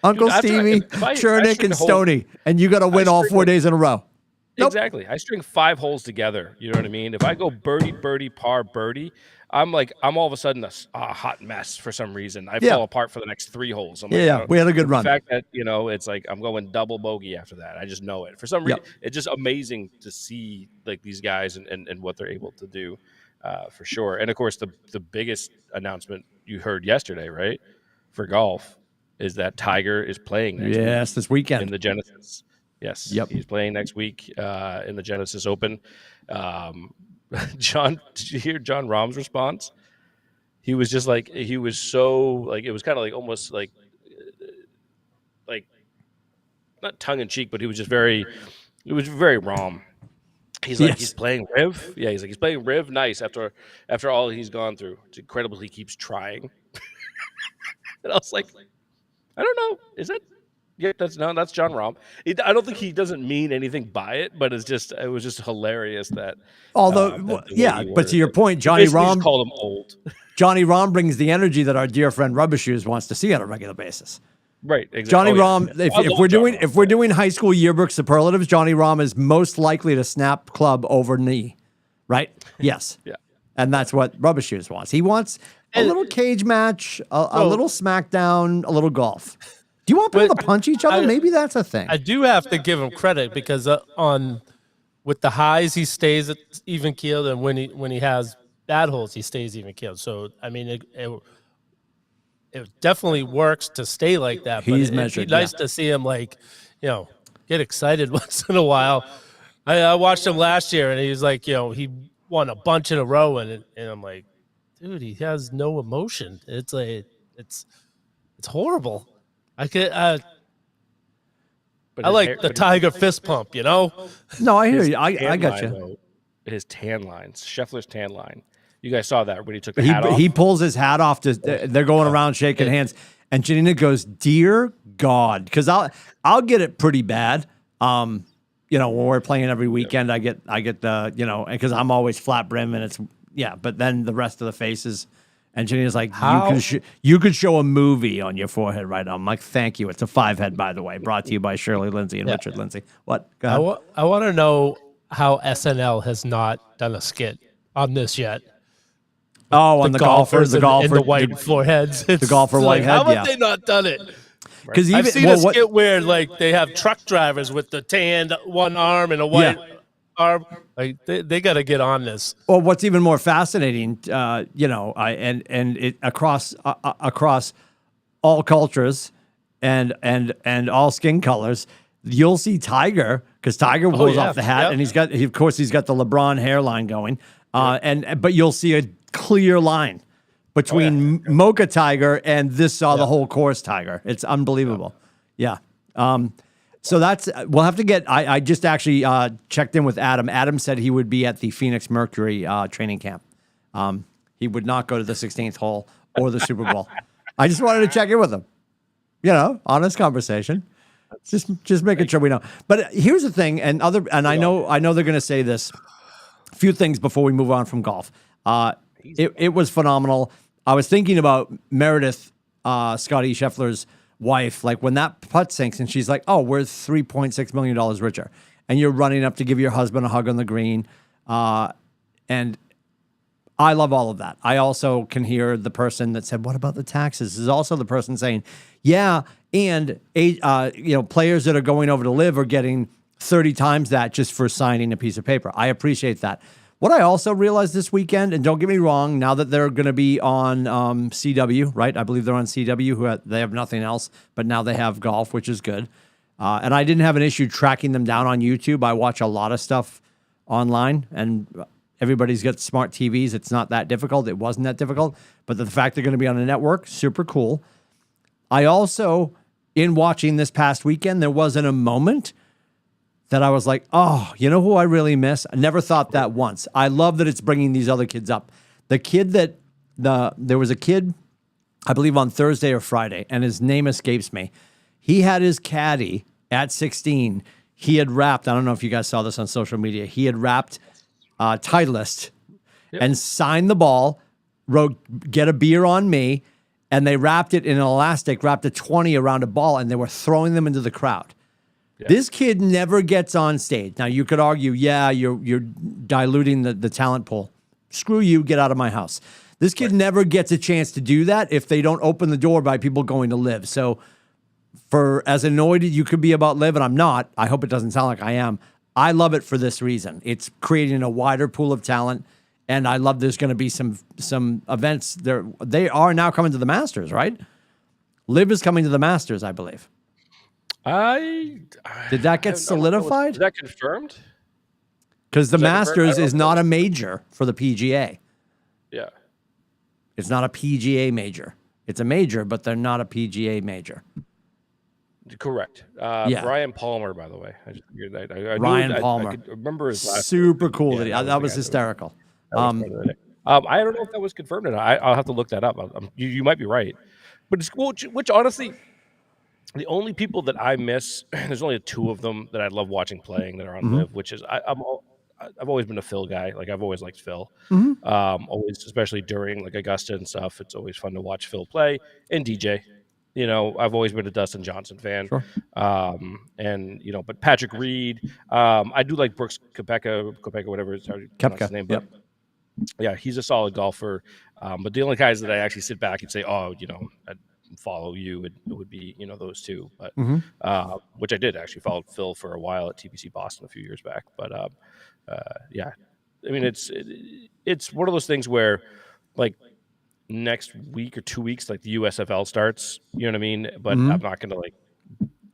Uncle Stevie, Chernick, and Stoney, and you got to win all 4 days in a row. Nope. Exactly. I string 5 holes together. You know what I mean? If I go birdie, birdie, par, birdie, I'm all of a sudden a hot mess for some reason. I fall apart for the next 3 holes. I'm like, I Yeah, don't. we had a good But run. the fact that it's like I'm going double bogey after that. I just know it. For some reason, it's just amazing to see like these guys and what they're able to do, for sure. And of course, the biggest announcement you heard yesterday, right, for golf, is that Tiger is playing next week. Yes, this weekend in the Genesis. Yes, he's playing next week in the Genesis Open. John, did you hear John Rahm's response? He was just like, he was so like, it was kind of like almost like not tongue in cheek, but he was just very, it was very Rahm. He's like, he's playing Riv. Yeah, he's like, he's playing Riv. Nice after all he's gone through. It's incredible he keeps trying. And I was like, I don't know. Is that? Yeah, that's John Rahm. I don't think he doesn't mean anything by it, but it was just hilarious that. Although, but to your point, Johnny Rahm just called him old. Johnny Rahm brings the energy that our dear friend Rubber Shoes wants to see on a regular basis. Right, exactly. Johnny Rahm. If we're doing high school yearbook superlatives, Johnny Rahm is most likely to snap club over knee, right? Yes. Yeah. And that's what Rubber Shoes wants. He wants a little cage match, a little smackdown, a little golf. Do you want people to punch each other? Maybe that's a thing. I do have to give him credit because with the highs he stays at even keeled, and when he has bad holes he stays even keeled. So I mean it definitely works to stay like that. He's but measured. It'd be nice to see him get excited once in a while. I watched him last year and he was like he won a bunch in a row and I'm like, dude, he has no emotion. It's like it's horrible. I could. I like the Tiger fist pump, No, I hear you. I got you. Though, his tan lines, Scheffler's tan line. You guys saw that when he took the hat off. He pulls his hat off. They're going around shaking hands, and Janina goes, "Dear God," because I'll get it pretty bad. When we're playing every weekend, I get the because I'm always flat brim and it's but then the rest of the faces. And Janina's like, you could show a movie on your forehead right now. I'm like, thank you. It's a 5-head, by the way, brought to you by Shirley Lindsay and Richard Lindsay. What? Go ahead. I want to know how SNL has not done a skit on this yet. Oh, on the golfers and the white foreheads. The golfer white head, how have they not done it? Because I've seen a skit where they have truck drivers with the tanned one arm and a white arm. Like they got to get on this. Well, what's even more fascinating, and it across all cultures and all skin colors, you'll see Tiger because Tiger pulls off the hat and he's got the LeBron hairline going, but you'll see a clear line between Mocha Tiger and the whole course Tiger. It's unbelievable. Yeah. So we'll have to get, I just actually checked in with Adam. Adam said he would be at the Phoenix Mercury training camp. He would not go to the 16th hole or the Super Bowl. I just wanted to check in with him. Honest conversation. Just making sure we know. But here's the thing, and I know they're going to say this. A few things before we move on from golf. It was phenomenal. I was thinking about Meredith, Scotty Scheffler's wife, like when that putt sinks and she's like, oh, we're $3.6 million richer. And you're running up to give your husband a hug on the green. And I love all of that. I also can hear the person that said, what about the taxes? This is also the person saying, yeah, and players that are going over to live are getting 30 times that just for signing a piece of paper. I appreciate that. What I also realized this weekend, and don't get me wrong, now that they're going to be on CW, right? I believe they're on CW. They have nothing else, but now they have golf, which is good. And I didn't have an issue tracking them down on YouTube. I watch a lot of stuff online, and everybody's got smart TVs. It's not that difficult. It wasn't that difficult. But the fact they're going to be on a network, super cool. I also, in watching this past weekend, there wasn't a moment that I was like, oh, you know who I really miss? I never thought that once. I love that it's bringing these other kids up. The kid there was a kid, I believe on Thursday or Friday, and his name escapes me. He had his caddy at 16. He had wrapped, I don't know if you guys saw this on social media, he had wrapped Titleist and signed the ball, wrote, get a beer on me, and they wrapped it in an elastic, wrapped a 20 around a ball, and they were throwing them into the crowd. Yeah. This kid never gets on stage. Now you could argue, yeah, you're diluting the talent pool. Screw you, get out of my house. This kid never gets a chance to do that if they don't open the door by people going to Live. So for as annoyed as you could be about Live, and I'm not, I hope it doesn't sound like I am, I love it for this reason. It's creating a wider pool of talent, and I love there's going to be some events there. They are now coming to the Masters, right? Live is coming to the Masters, I believe. Did that get solidified? Is that confirmed? Because the Masters is not a major for the PGA. Yeah. It's not a PGA major. It's a major, but they're not a PGA major. Correct. Yeah. Brian Palmer, by the way. I just figured that. Ryan Palmer. I could remember his last Super cool. Yeah, that was hysterical. I don't know if that was confirmed or not. I'll have to look that up. You might be right. But which honestly, the only people that I miss, there's only 2 of them that I love watching playing that are on Live, which is I've always been a Phil guy. Like I've always liked Phil. Always, especially during like Augusta and stuff. It's always fun to watch Phil play and DJ. You know, I've always been a Dustin Johnson fan. Sure. And you know, but Patrick Reed, I do like Brooks Koepka, whatever his name, but yeah, he's a solid golfer. But the only guys that I actually sit back and say, oh, you know, I'd follow you, it would be, you know, those 2. But which I did actually follow Phil for a while at TPC Boston a few years back. But yeah, I mean, it's one of those things where like next week or 2 weeks, like the USFL starts, you know what I mean? But I'm not going to like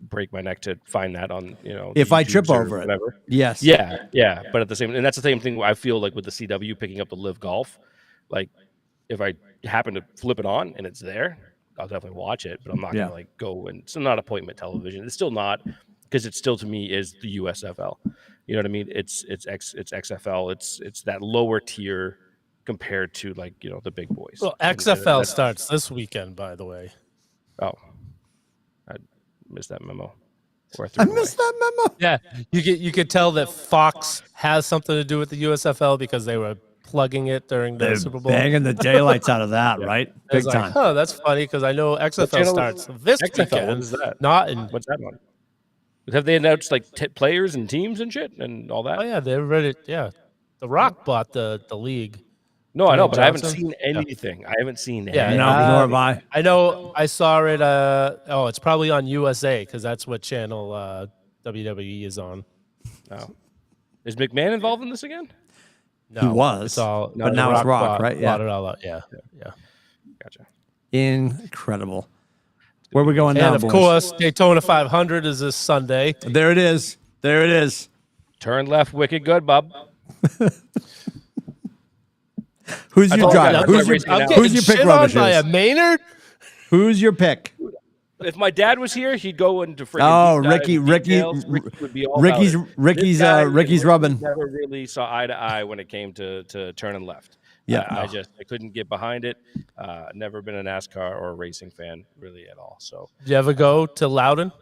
break my neck to find that on, you know, if I trip over it. Whatever. Yes. Yeah. But at the same, and that's the same thing I feel like with the CW picking up the Live Golf. Like if I happen to flip it on and it's there, I'll definitely watch it, but I'm not going to like go and it's not appointment television. It's still not, because it still to me is the USFL. You know what I mean? It's XFL. It's that lower tier compared to like, you know, the big boys. Well, XFL starts this weekend, by the way. Oh, I missed that memo. I missed that memo. Yeah, you could tell that Fox has something to do with the USFL because they were plugging it during the Super Bowl. Banging the daylights out of that, right? Big time. Like, oh, that's funny because I know XFL starts this weekend. What is that? Not in. What's that one? Have they announced like players and teams and shit and all that? Oh yeah, they're ready. Yeah, The Rock bought the league. No, I know, but I haven't seen anything. Yeah. I haven't seen anything. No, nor have I. I know I saw it. It's probably on USA because that's what channel WWE is on. Oh. Is McMahon involved in this again? No, he was, but now it's Rock, right? Yeah. It all out. Yeah. Gotcha. Incredible. Where are we going now, and of course, Daytona 500 is this Sunday. There it is. Turn left, wicked good, bub. Who's your driver? Who's your pick, rubbish? By a Maynard? Who's your pick? If my dad was here, he'd go into freaking. Oh, Ricky's rubbing. Never really saw eye to eye when it came to turning left. Yeah, I couldn't get behind it. Never been a NASCAR or a racing fan really at all. So, did you ever go to Loudon?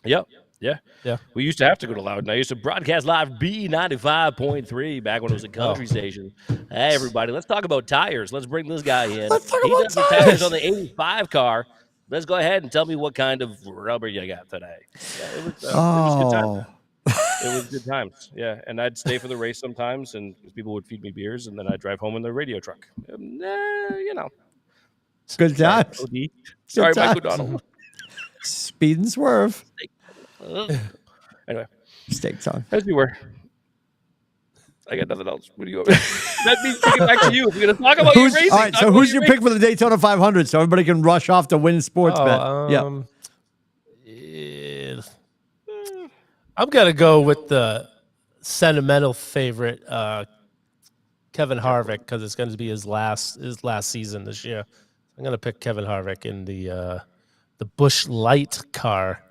Yep. Yeah. We used to have to go to Loudon. I used to broadcast live B95.3 back when it was a country station. Hey, everybody, let's talk about tires. Let's bring this guy in. Let's talk he about does the tires on the 85 car. Let's go ahead and tell me what kind of rubber you got today. Yeah, it was good times. It was good times. Yeah, and I'd stay for the race sometimes, and people would feed me beers, and then I'd drive home in the radio truck. You know. Good times. Sorry, Mike O'Donnell. Speed and swerve. Anyway, steak tongue. As you were. I got nothing else. What do you want? That means to get back to you. We're going to talk about your racing. All right, so who's your pick for the Daytona 500 so everybody can rush off to win sports bet? I'm going to go with the sentimental favorite, Kevin Harvick, because it's going to be his last season this year. I'm going to pick Kevin Harvick in the Busch Light car.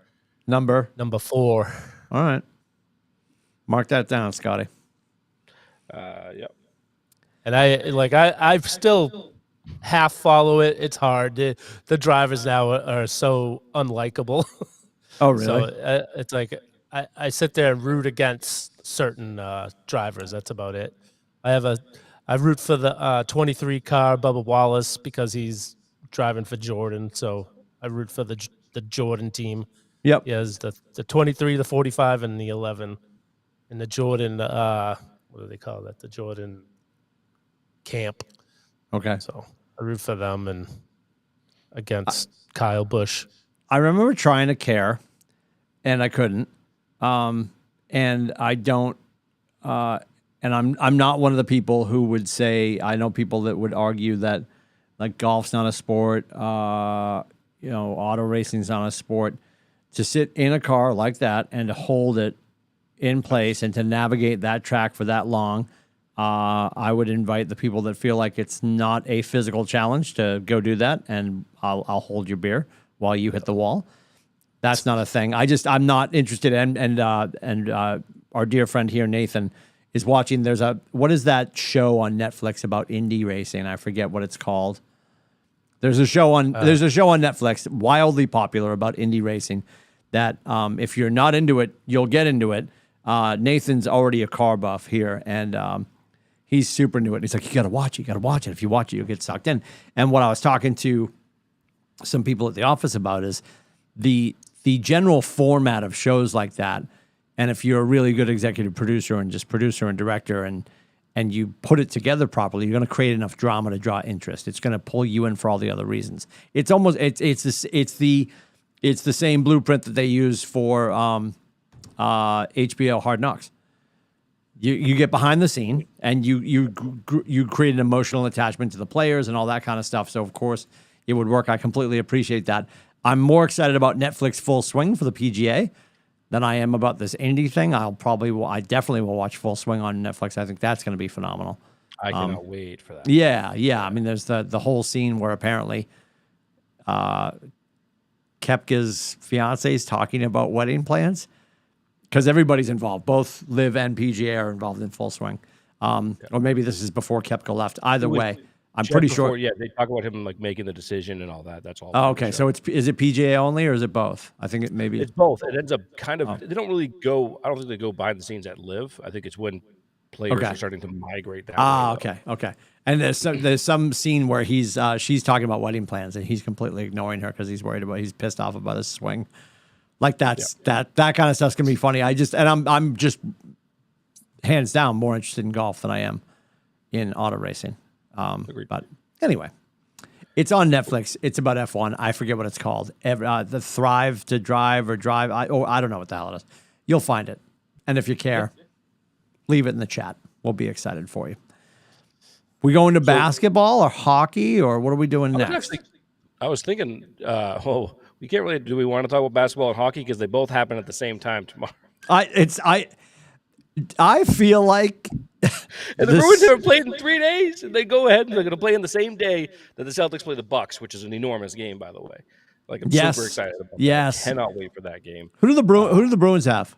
Number 4. All right. Mark that down, Scotty. Yep. And I still half follow it. It's hard. The drivers now are so unlikable. Oh, really? So it's like I sit there and root against certain drivers. That's about it. I root for the 23 car, Bubba Wallace, because he's driving for Jordan. So I root for the Jordan team. Yep. He has the 23, the 45, and the 11, and the Jordan. What do they call that? The Jordan camp. Okay. So I root for them and against Kyle Busch. I remember trying to care, and I couldn't. And I don't. And I'm not one of the people who would say, I know people that would argue that like golf's not a sport, auto racing's not a sport. To sit in a car like that and to hold it in place and to navigate that track for that long, I would invite the people that feel like it's not a physical challenge to go do that, and I'll hold your beer while you hit the wall. That's not a thing. I'm not interested. And our dear friend here, Nathan, is watching. What is that show on Netflix about Indy racing? I forget what it's called. There's a show on Netflix, wildly popular, about Indy racing. That if you're not into it, you'll get into it. Nathan's already a car buff here, and he's super into it. He's like, you got to watch it. You got to watch it. If you watch it, you'll get sucked in. And what I was talking to some people at the office about is the general format of shows like that. And if you're a really good executive producer and just producer and director and you put it together properly, you're going to create enough drama to draw interest. It's going to pull you in for all the other reasons. It's the same blueprint that they use for HBO Hard Knocks. You get behind the scene and you create an emotional attachment to the players and all that kind of stuff. So of course it would work. I completely appreciate that. I'm more excited about Netflix Full Swing for the PGA than I am about this Indy thing. I definitely will watch Full Swing on Netflix. I think that's going to be phenomenal. I cannot wait for that. Yeah. I mean, there's the whole scene where apparently Koepka's fiance is talking about wedding plans because everybody's involved. Both Liv and PGA are involved in Full Swing. Or maybe this is before Koepka left. Either way, I'm pretty sure. Yeah, they talk about him like making the decision and all that. That's all. Oh, okay. So is it PGA only or is it both? I think it's both. It ends up kind of. They don't really go. I don't think they go behind the scenes at Live. I think it's when players are starting to migrate that way. Okay. And there's some scene where she's talking about wedding plans and he's completely ignoring her because he's pissed off about his swing. Like that kind of stuff's gonna be funny. I'm just hands down more interested in golf than I am in auto racing. But anyway, it's on Netflix. It's about F1. I forget what it's called. The Thrive to Drive or Drive. I don't know what the hell it is. You'll find it. And if you care, leave it in the chat. We'll be excited for you. We going to basketball or hockey or what are we doing next? I was thinking, we can't really. Do we want to talk about basketball and hockey because they both happen at the same time tomorrow? I feel like. And the Bruins haven't played in 3 days, and they go ahead and they're going to play in the same day that the Celtics play the Bucks, which is an enormous game, by the way. Like I'm super excited about that. I cannot wait for that game. Who do the Bruins have?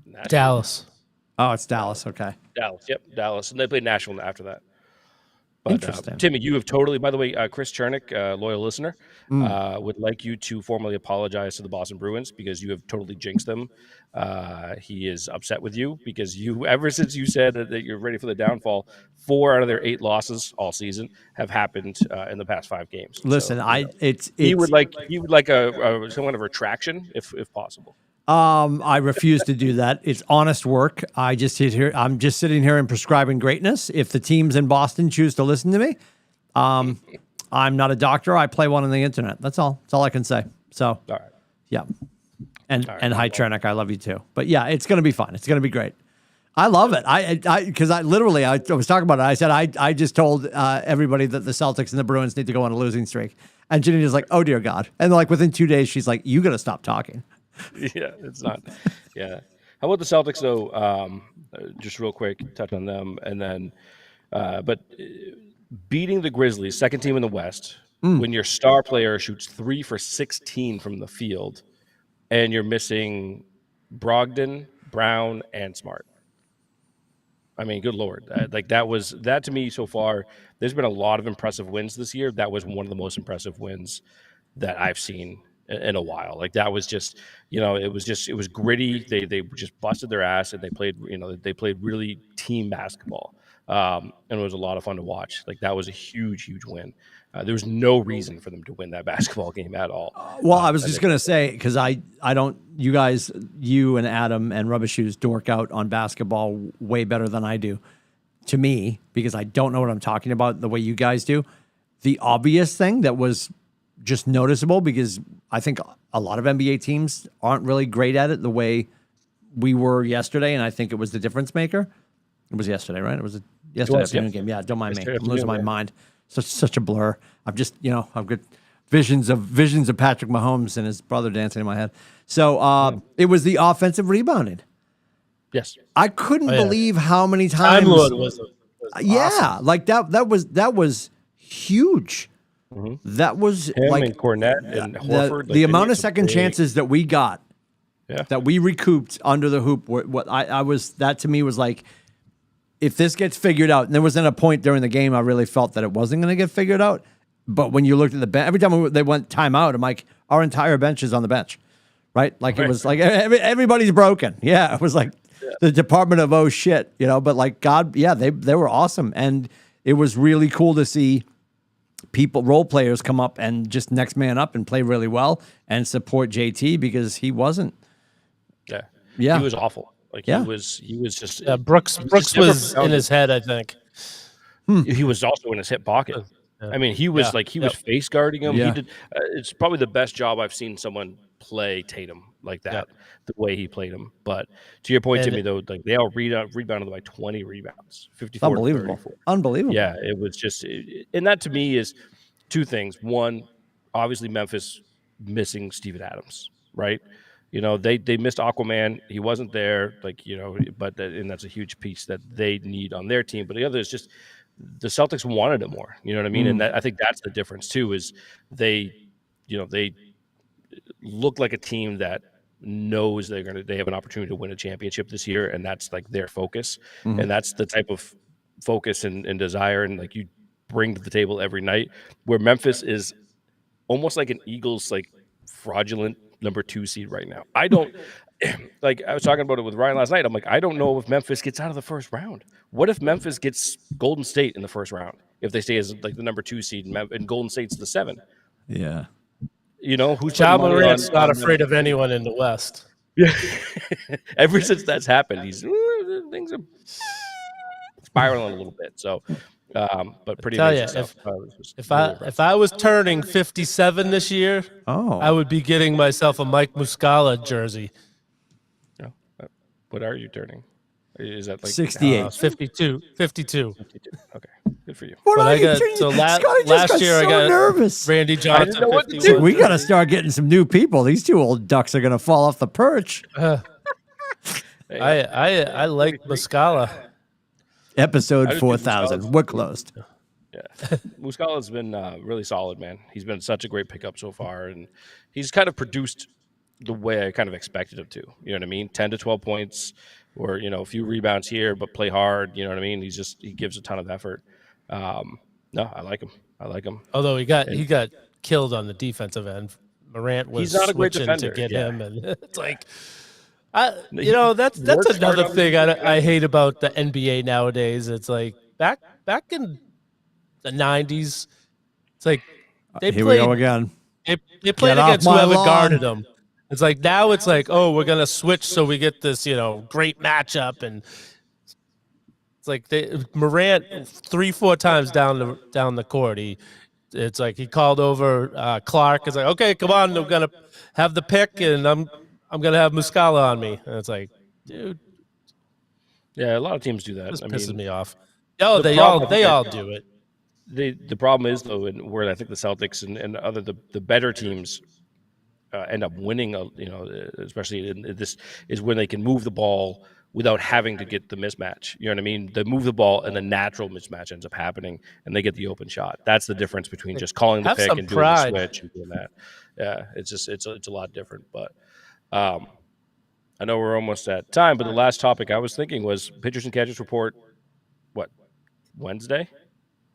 Nashville. Dallas. Oh, it's Dallas. Okay. Dallas. Yep, Dallas, and they played Nashville after that. But, interesting. Timmy, you have totally. By the way, Chris Chernick, loyal listener, would like you to formally apologize to the Boston Bruins because you have totally jinxed them. He is upset with you because ever since you said that you're ready for the downfall, 4 out of their 8 losses all season have happened in the past 5 games. Listen, so, he would like some kind of retraction if possible. I refuse to do that. It's honest work. I'm just sitting here and prescribing greatness. If the teams in Boston choose to listen to me, I'm not a doctor. I play one on the internet. That's all. That's all I can say. So, all right. Yeah. And hi, Chernick. I love you too. But yeah, it's going to be fun. It's going to be great. I love it. Because I was talking about it. I said, I just told everybody that the Celtics and the Bruins need to go on a losing streak. And Ginny is like, oh dear God. And like within 2 days, she's like, you got to stop talking. Yeah, it's not. Yeah. How about the Celtics though? Just real quick, touch on them, and then, but beating the Grizzlies, second team in the West, when your star player shoots 3 for 16 from the field, and you're missing Brogdon, Brown, and Smart. I mean, good Lord, that to me so far. There's been a lot of impressive wins this year. That was one of the most impressive wins that I've seen in a while. Like that was just, it was gritty. They just busted their ass and they played really team basketball. And it was a lot of fun to watch. Like that was a huge, huge win. There was no reason for them to win that basketball game at all. Well, I was just going to say, because I don't, you guys, you and Adam and Rubber Shoes dork out on basketball way better than I do, to me, because I don't know what I'm talking about the way you guys do. The obvious thing that was just noticeable, because I think a lot of NBA teams aren't really great at it the way we were yesterday, and I think it was the difference maker. It was yesterday, right? It was yesterday afternoon game. Yeah, don't mind me. I'm losing my mind. Such a blur. I've just, I've got visions of Patrick Mahomes and his brother dancing in my head. So it was the offensive rebounding. Yes, I couldn't believe how many times. Time Lord was awesome. Like that was huge. Mm-hmm. That was him like and Cornette and Horford. The amount of second chances that we got, that we recouped under the hoop. What I was, that to me was like, if this gets figured out, and there wasn't a point during the game I really felt that it wasn't going to get figured out. But when you looked at the bench, every time they went timeout, I'm like, our entire bench is on the bench, right? Like it was like everybody's broken. Yeah, it was like the department of oh shit, But like God, yeah, they were awesome, and it was really cool to see role players come up and just next man up and play really well and support JT because he wasn't. Yeah, he was awful. Like he was just Brooks was in his head, I think. He was also in his hip pocket. I mean, he was was face guarding him. Yeah. He did. It's probably the best job I've seen someone play Tatum like that, the way he played him. But to your point, Timmy, though, like they all rebounded by 20 rebounds, 54. Unbelievable. 34. Unbelievable. Yeah, it was just, and that to me is two things. One, obviously Memphis missing Steven Adams, right? They missed Aquaman. He wasn't there, but and that's a huge piece that they need on their team. But the other is just the Celtics wanted it more. You know what I mean? And I think that's the difference too. Is they look like a team that knows they have an opportunity to win a championship this year, and that's like their focus. And that's the type of focus and desire and like you bring to the table every night. Where Memphis is almost like an Eagles fraudulent number 2 seed right now. I don't like I was talking about it with Ryan last night. I'm like, I don't know if Memphis gets out of the first round. What if Memphis gets Golden State in the first round? If they stay as like the number 2 seed and Golden State's the 7. Yeah. Who's Ja Morant's not afraid of anyone in the West. Yeah. Ever since that's happened, things are spiraling a little bit. So but pretty amazing stuff. If I was turning 57 this year, I would be getting myself a Mike Muscala jersey. What are you turning? Is that like 68? 52. 52. Okay, good for you. What But are I you got turning? so Scotty last just year so I got nervous. Randy Johnson. know what to 51. do. We got to start getting some new people. These two old ducks are going to fall off the perch. I like Muscala. Episode 4000. We're closed. Yeah, Muscala's been really solid, man. He's been such a great pickup so far, and he's kind of produced the way I kind of expected him to. You know what I mean? 10 to 12 points, or a few rebounds here, but play hard. You know what I mean? He gives a ton of effort. No, I like him. Although he got killed on the defensive end. Morant was He's not a great switching defender, to get him, and it's like, that's works hard another on thing I hate about the NBA nowadays. It's like back in the 90s, it's like they Here played we go again. They played Get against off my whoever lawn. guarded them. It's like now it's like, oh, we're gonna switch so we get this great matchup, and it's like Morant 3-4 times down the court. It's like he called over Clark. It's like, okay, come on, I'm gonna have the pick, and I'm gonna have Muscala on me. And it's like, dude, Yeah, a lot of teams do that. this I pisses mean, me off. Oh, the they problem- all do it. the problem is though, and where I think the Celtics and other the better teams end up winning. Especially in this is when they can move the ball without having to get the mismatch. You know what I mean? They move the ball and the natural mismatch ends up happening and they get the open shot. That's the difference between just calling the Have pick some and doing pride. the switch and doing that. Yeah, it's a lot different. But I know we're almost at time, but the last topic I was thinking was pitchers and catchers report, Wednesday?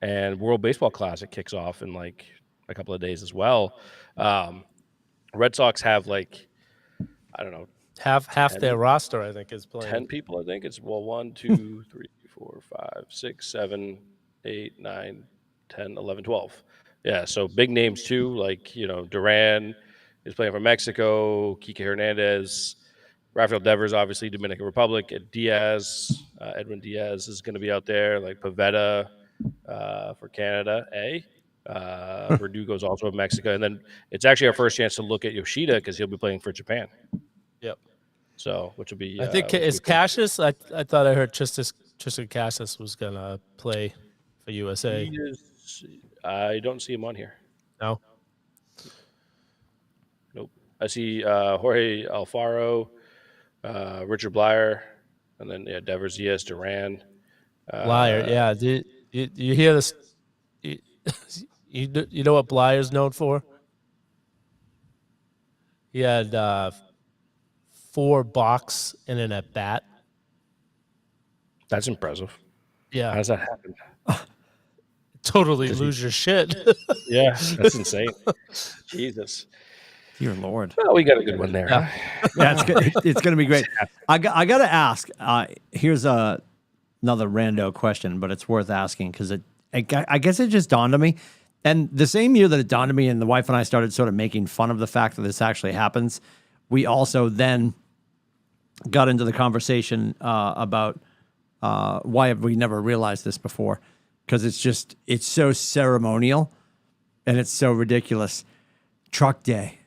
And World Baseball Classic kicks off in like a couple of days as well. Red Sox have I don't know, Half their roster, I think, is playing. 10 people, I think. It's 1, 2, 3, 4, 5, 6, 7, 8, 9, 10, 11, 12. Yeah, so big names too, like Duran is playing for Mexico, Kike Hernandez, Rafael Devers, obviously Dominican Republic, Diaz, Edwin Diaz is going to be out there, like Pavetta for Canada, Verdugo's also in Mexico, and then it's actually our first chance to look at Yoshida because he'll be playing for Japan. Yep. So, which will be I think is Cassius. I thought I heard Tristan Cassius was gonna play for USA. I don't see him on here. No. Nope. I see Jorge Alfaro, Richard Blyer, and then Devers, Diaz, Duran. Blyer, yeah. You hear this? You know what Blyer's known for? He had 4 balks and an at bat. That's impressive. Yeah. How does that happen? Totally lose your shit. Yeah, that's insane. Jesus. Dear Lord. Well, we got a good one there. Yeah, Yeah, it's going to be great. I got to ask. Here's another rando question, but it's worth asking because I guess it just dawned on me. And the same year that it dawned on me, and the wife and I started sort of making fun of the fact that this actually happens, we also then got into the conversation about why have we never realized this before? Because it's so ceremonial and it's so ridiculous. Truck day.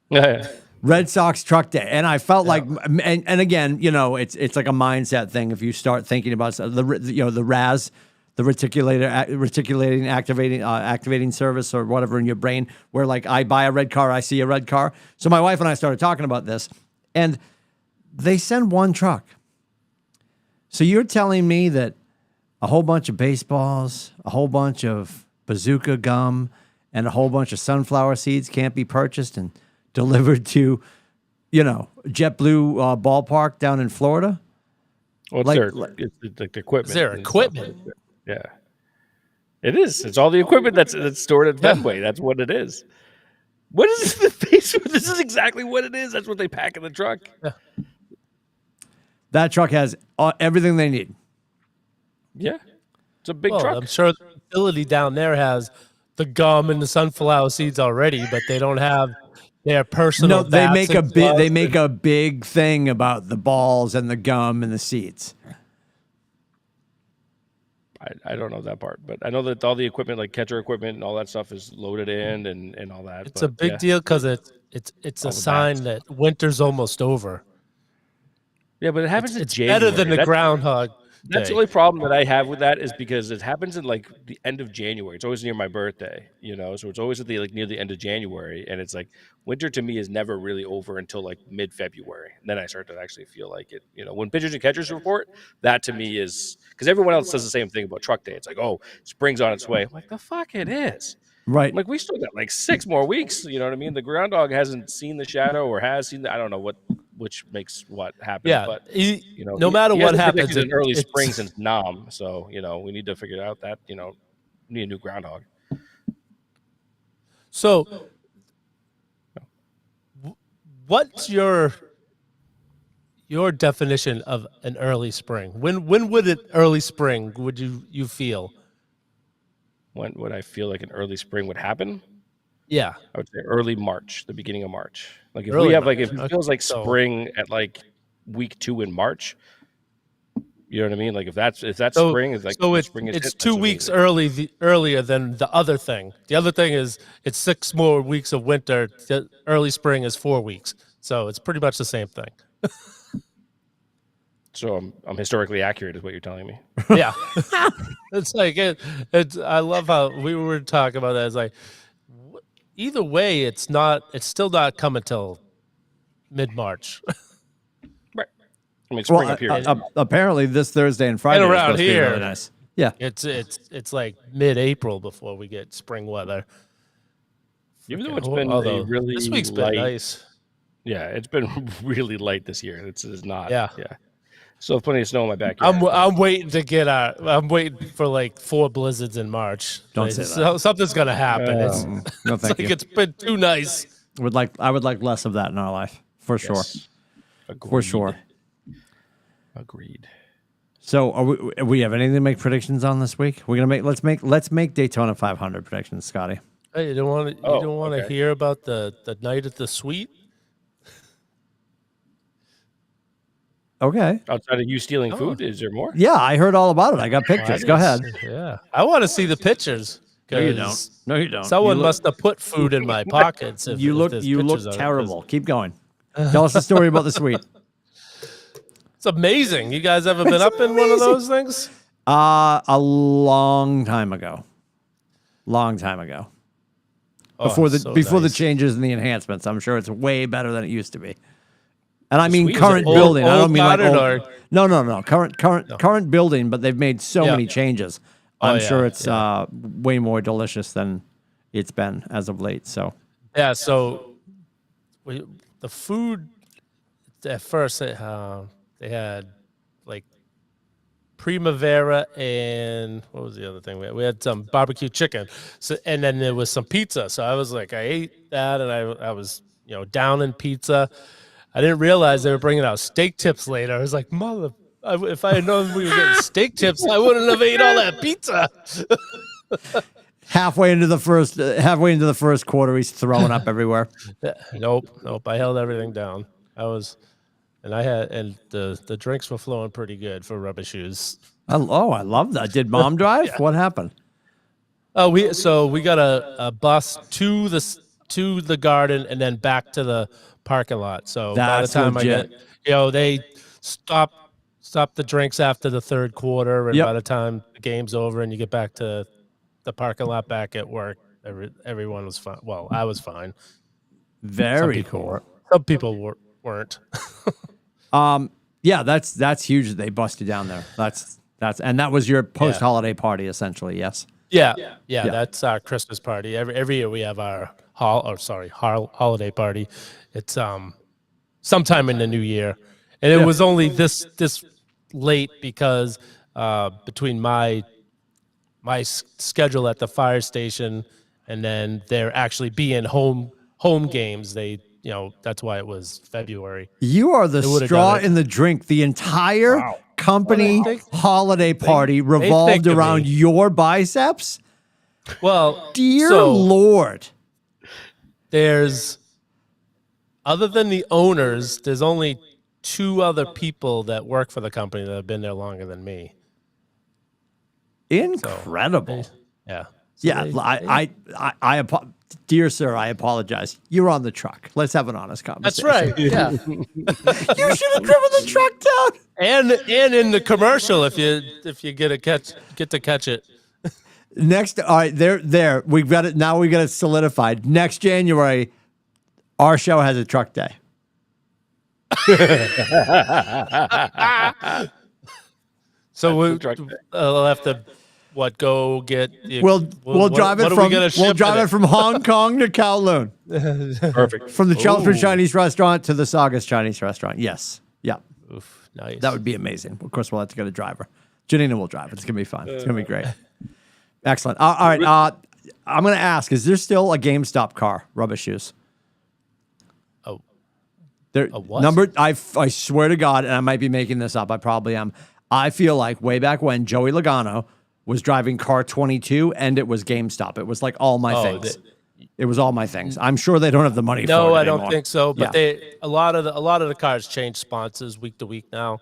Yeah. Red Sox truck day. And I felt like, and again, it's like a mindset thing. If you start thinking about the RAS, the reticulating activating service or whatever in your brain, where like I buy a red car, I see a red car. So my wife and I started talking about this, and they send one truck. So you're telling me that a whole bunch of baseballs, a whole bunch of bazooka gum, and a whole bunch of sunflower seeds can't be purchased and delivered to, JetBlue ballpark down in Florida? Well, it's like the equipment. Is there equipment? Yeah. It is. It's all the equipment that's stored at Fenway. That's what it is. What is the face? This is exactly what it is. That's what they pack in the truck. Yeah. That truck has everything they need. Yeah. It's a big truck. I'm sure the facility down there has the gum and the sunflower seeds already, but they don't have their personal. No, they make a big thing about the balls and the gum and the seeds. I don't know that part, but I know that all the equipment, like catcher equipment and all that stuff, is loaded in and all that. It's a big deal because it's a sign that winter's almost over. Yeah, but it happens in It's January. better than the Groundhog That's Day. the only problem that I have with that is because it happens in like the end of January. It's always near my birthday, so it's always at near the end of January, and it's like winter to me is never really over until like mid-February. And then I start to actually feel like it. When pitchers and catchers report, that to me is because everyone else says the same thing about truck day. It's like, oh, spring's on its way. I'm like, the fuck it is. Right. I'm like, we still got like 6 more weeks. You know what I mean? The groundhog hasn't seen the shadow or has seen I don't know which makes what happen. Yeah, but no matter what happens, in early spring since Nam. So we need to figure out that we need a new groundhog. So, what's your definition of an early spring? When would it early spring would you feel? When would I feel like an early spring would happen? Yeah, I would say early March, the beginning of March. Like if Early we have March. if it feels like spring at like week 2 in March, you know what I mean? Like if that's spring, is like spring is it's 2 weeks earlier than the other thing. The other thing is it's 6 more weeks of winter. The early spring is 4 weeks, so it's pretty much the same thing. So I'm historically accurate, is what you're telling me. Yeah, it's like it's. I love how we were talking about that. It's like either way, it's still not coming till mid-March. Right. I mean, spring up here. Apparently, this Thursday and Friday And is around supposed to be here, really nice. Yeah, it's like mid-April before we get spring weather. Even though it's been a really this week's light, been nice. Yeah, it's been really light this year. It's not. Yeah. So plenty of snow in my backyard. I'm waiting to get out. I'm waiting for like 4 blizzards in March. Don't say that. Something's gonna happen. no, thank you. It's been too nice. I would like less of that in our life, for sure. Agreed. For sure. Agreed. So are we have anything to make predictions on this week? We're gonna let's make Daytona 500 predictions, Scotty. Hey, you don't want to hear about the night at the suite? Okay. Outside of you stealing food, is there more? Yeah, I heard all about it. I got pictures. Go ahead. Yeah, I want to see the pictures. No, you don't. No, you don't. Someone must have put food in my pockets. If, you look terrible. Keep going. Tell us the story about the suite. It's amazing. You guys ever been up in one of those things? A long time ago. Before the changes and the enhancements, I'm sure it's way better than it used to be. And I mean current building. I don't mean like old. No. Current building, but they've made so many changes. I'm sure it's way more delicious than it's been as of late. So yeah. So the food at first they had like Primavera and what was the other thing? We had some barbecue chicken. So and then there was some pizza. So I was like, I ate that, and I was down in pizza. I didn't realize they were bringing out steak tips later. I was like, if I had known we were getting steak tips, I wouldn't have ate all that pizza. halfway into the first quarter, he's throwing up everywhere. Nope. I held everything down. The drinks were flowing pretty good for Rubber Shoes. I love that. Did Mom drive? Yeah. What happened? Oh, we got a bus to the garden and then back to the parking lot. So by the time legit. They stop the drinks after the third quarter, and by the time the game's over and you get back to the parking lot back at work, everyone was fine. Well, I was fine. Very cool. Some people weren't. Yeah, that's huge that they busted down there. And that was your post-holiday party essentially, yes. Yeah, that's our Christmas party. Every year we have our holiday party. It's sometime in the new year, and it was only this late because between my schedule at the fire station and then there actually being home games, that's why it was February. You are the straw in the drink. The entire company holiday party revolved around your biceps. Well, dear Lord. Other than the owners, there's only 2 other people that work for the company that have been there longer than me. Incredible. I dear sir, I apologize. You're on the truck. Let's have an honest conversation. That's right. Yeah. You should have driven the truck down. And in the commercial, if you get to catch it. Next, all right, there. We've got it. Now we got it solidified. Next January, our show has a truck day. So we'll have to go get. We'll drive it from Hong Kong to Kowloon. Perfect. From the Chelmsford Chinese restaurant to the Saugus Chinese restaurant. Yes. Yeah. Oof, nice. That would be amazing. Of course, we'll have to get a driver. Janina will drive. It's gonna be fun. It's gonna be great. Excellent. All right. I'm gonna ask: is there still a GameStop car? Rubber Shoes. What? I swear to God, and I might be making this up. I probably am. I feel like way back when Joey Logano was driving car 22, and it was GameStop. It was like all my things. It was all my things. I'm sure they don't have the money for it anymore. No, I don't think so. But a lot of the cars change sponsors week to week now.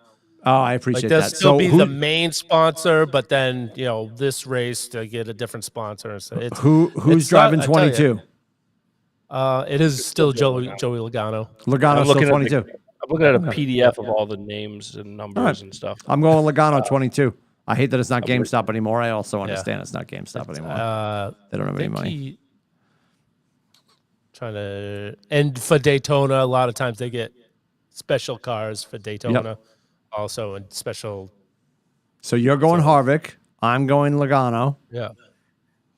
Oh, I appreciate they'll that. Still be the main sponsor, but then this race to get a different sponsor. So who's driving 22? It is still Joey Logano. Logano's still 22. I'm looking at a PDF of all the names and numbers and stuff. I'm going Logano 22. I hate that it's not GameStop anymore. I also understand it's not GameStop anymore. They don't have any money. And for Daytona, a lot of times they get special cars for Daytona, also and special. So you're going Harvick. I'm going Logano. Yeah.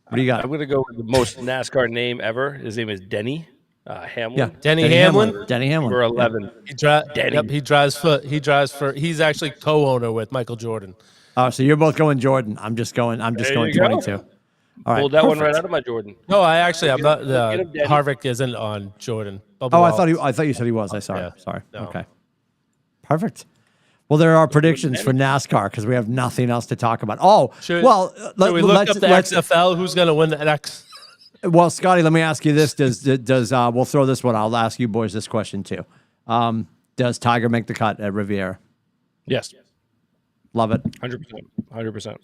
What do you got? I'm going to go with the most NASCAR name ever. His name is Denny Hamlin. Yeah, Denny Hamlin. Denny Hamlin. Number 11. He drives for. He's actually co-owner with Michael Jordan. Oh, so you're both going Jordan. I'm just going 22. All right, pulled that one right out of my Jordan. No, I'm not. Harvick isn't on Jordan. I thought you said he was. I saw. Sorry. No. Okay. Perfect. Well, there are predictions for NASCAR because we have nothing else to talk about. Oh, should we look up the XFL? Who's going to win the X? Well, Scotty, let me ask you this: Does we'll throw this one? I'll ask you boys this question too. Does Tiger make the cut at Riviera? Yes. Love it. 100%.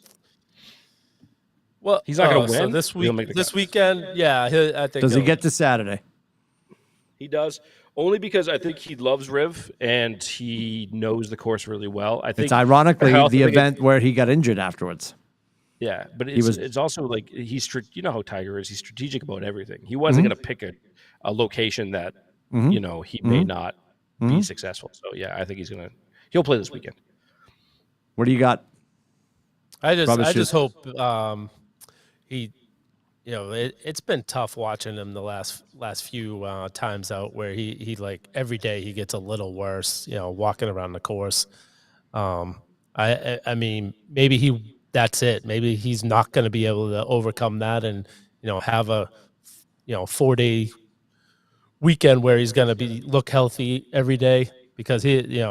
Well, he's not going to win. So this weekend, yeah, I think. Does he get to Saturday? He does, only because I think he loves Riv and he knows the course really well. I think it's ironically the event where he got injured afterwards. Yeah, but it's also like you know how Tiger is. He's strategic about everything. He wasn't going to pick a location that he may not be successful. So yeah, I think he'll play this weekend. What do you got? I just hope he, it's been tough watching him the last few times out where he like every day he gets a little worse, walking around the course. I mean, maybe that's it. Maybe he's not going to be able to overcome that and, have a, 4-day weekend where he's going to look healthy every day because he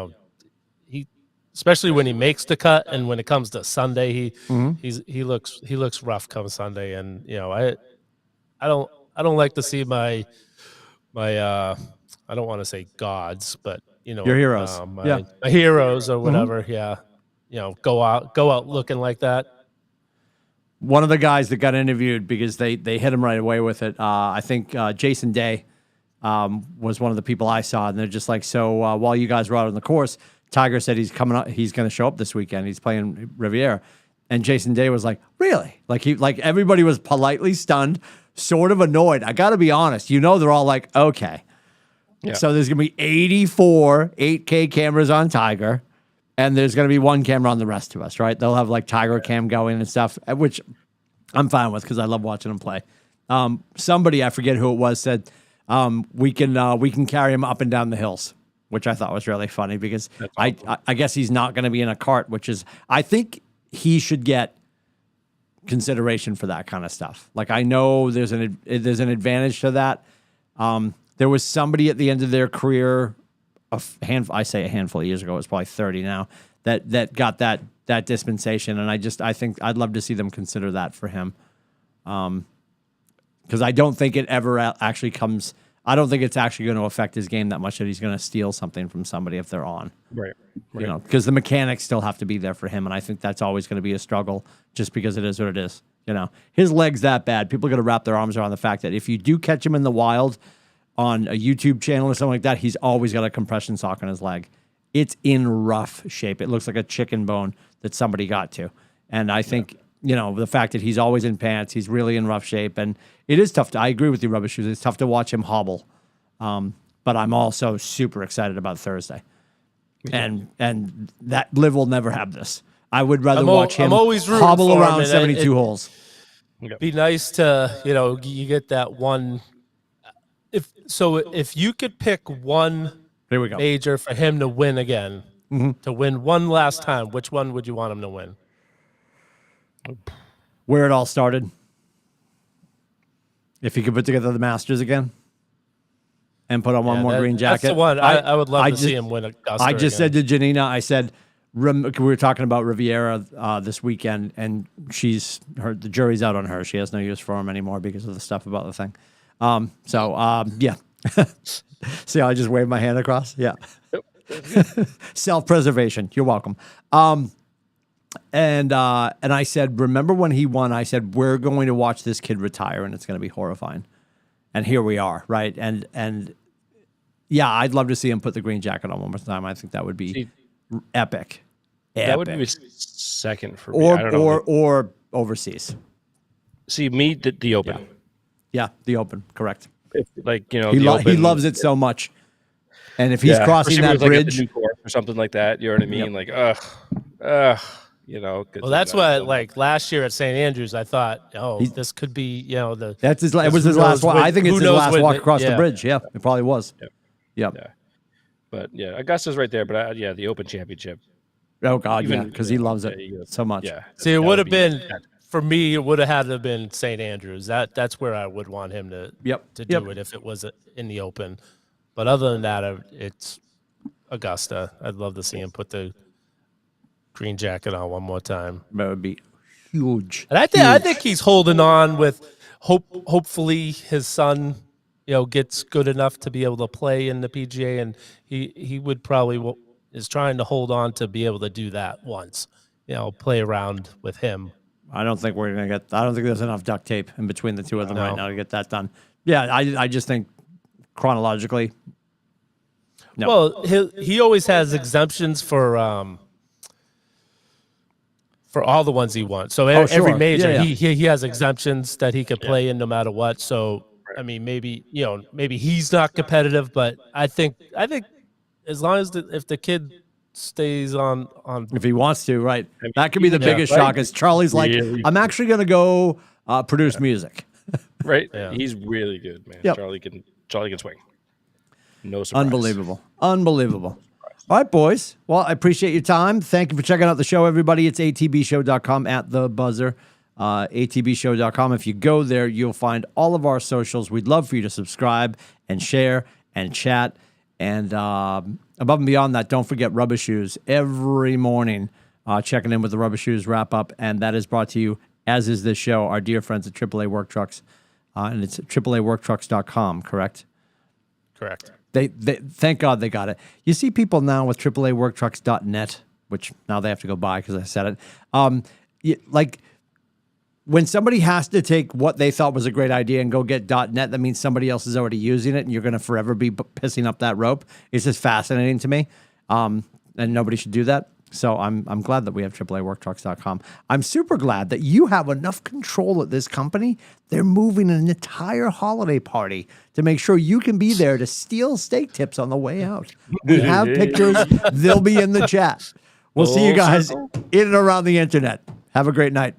especially when he makes the cut and when it comes to Sunday, he looks rough come Sunday. And, I don't like to see my I don't want to say gods, but your heroes, my heroes or whatever. Yeah. Go out looking like that. One of the guys that got interviewed because they hit him right away with it. I think Jason Day was one of the people I saw, and they're just like, so while you guys were out on the course, Tiger said he's coming up. He's going to show up this weekend. He's playing Riviera, and Jason Day was like, really? Like everybody was politely stunned, sort of annoyed. I got to be honest. They're all like, okay. Yeah. So there's going to be 84 8K cameras on Tiger. And there's going to be one camera on the rest of us, right? They'll have like Tiger Cam going and stuff, which I'm fine with because I love watching him play. Somebody, I forget who it was, said we can carry him up and down the hills, which I thought was really funny because awesome. I guess he's not going to be in a cart, which is I think he should get consideration for that kind of stuff. Like I know there's an advantage to that. There was somebody at the end of their career. I say a handful of years ago, it's probably 30 now, that got that dispensation. And I think I'd love to see them consider that for him. Because I don't think it ever actually comes, I don't think it's actually going to affect his game that much that he's going to steal something from somebody if they're on. Right. Because the mechanics still have to be there for him. And I think that's always going to be a struggle just because it is what it is. His leg's that bad. People are going to wrap their arms around the fact that if you do catch him in the wild, on a YouTube channel or something like that, he's always got a compression sock on his leg. It's in rough shape. It looks like a chicken bone that somebody got to. And I think, the fact that he's always in pants, he's really in rough shape. And it is tough. I agree with you, Rubber Shoes. It's tough to watch him hobble. But I'm also super excited about Thursday. And that Liv will never have this. I would rather watch him hobble around 72 holes. Be nice to, you get that one. If you could pick one major for him to win again, to win one last time, which one would you want him to win? Where it all started. If he could put together the Masters again and put on one more green jacket. That's the one. I would love to see him win Augusta I just again. said to Janina, I said, we were talking about Riviera this weekend, and the jury's out on her. She has no use for him anymore because of the stuff about the thing. Yeah. See how I just waved my hand across? Yeah. Self-preservation. You're welcome. And I said, remember when he won, I said, we're going to watch this kid retire and it's going to be horrifying. And here we are, right? And yeah, I'd love to see him put the green jacket on one more time. I think that would be epic. That would be second for me. I don't know. Or overseas. See, me, the Open. Yeah, the Open, correct. He loves it so much, and if he's crossing that bridge, the new course or something like that, you know what I mean? Yep. Well, that's what last year at St. Andrews, I thought, this could be that's his. It was his last walk. I think it's his last walk across the bridge. Yeah, it probably was. Yep. Yeah. But Augusta's right there. But the Open Championship. Oh God, because he loves it so much. Yeah. See, it would have been. For me, it would have had to have been St. Andrews. That's where I would want him to do it if it was in the Open. But other than that, it's Augusta. I'd love to see him put the green jacket on one more time. That would be huge. And I think he's holding on with hopefully his son, gets good enough to be able to play in the PGA, and he would probably is trying to hold on to be able to do that once, play around with him. I don't think we're gonna get. I don't think there's enough duct tape in between the two of them right now to get that done. Yeah, I just think chronologically. No. Well, he always has exemptions for all the ones he wants. So every major, he has exemptions that he could play in no matter what. So I mean, maybe he's not competitive, but I think as long as if the kid stays on if he wants to, right? That could be the biggest shock. Is Charlie's like, I'm actually going to go produce music. Right? Yeah. He's really good, man. Yep. Charlie can swing. No surprise. Unbelievable. All right, boys. Well, I appreciate your time. Thank you for checking out the show, everybody. It's atbshow.com at the buzzer. atbshow.com. If you go there, you'll find all of our socials. We'd love for you to subscribe and share and chat. And above and beyond that, don't forget Rubber Shoes every morning, checking in with the Rubber Shoes wrap up. And that is brought to you, as is this show, our dear friends at AAA Work Trucks. And it's AAAWorkTrucks.com, correct? Correct. They thank God they got it. You see people now with AAAWorkTrucks.net, which now they have to go buy because I said it. Like when somebody has to take what they thought was a great idea and go get .net, that means somebody else is already using it, and you're going to forever be pissing up that rope. It's just fascinating to me, and nobody should do that. So I'm glad that we have AAAWorkTrucks.com. I'm super glad that you have enough control at this company. They're moving an entire holiday party to make sure you can be there to steal steak tips on the way out. We have pictures. They'll be in the chat. We'll see you guys in and around the internet. Have a great night.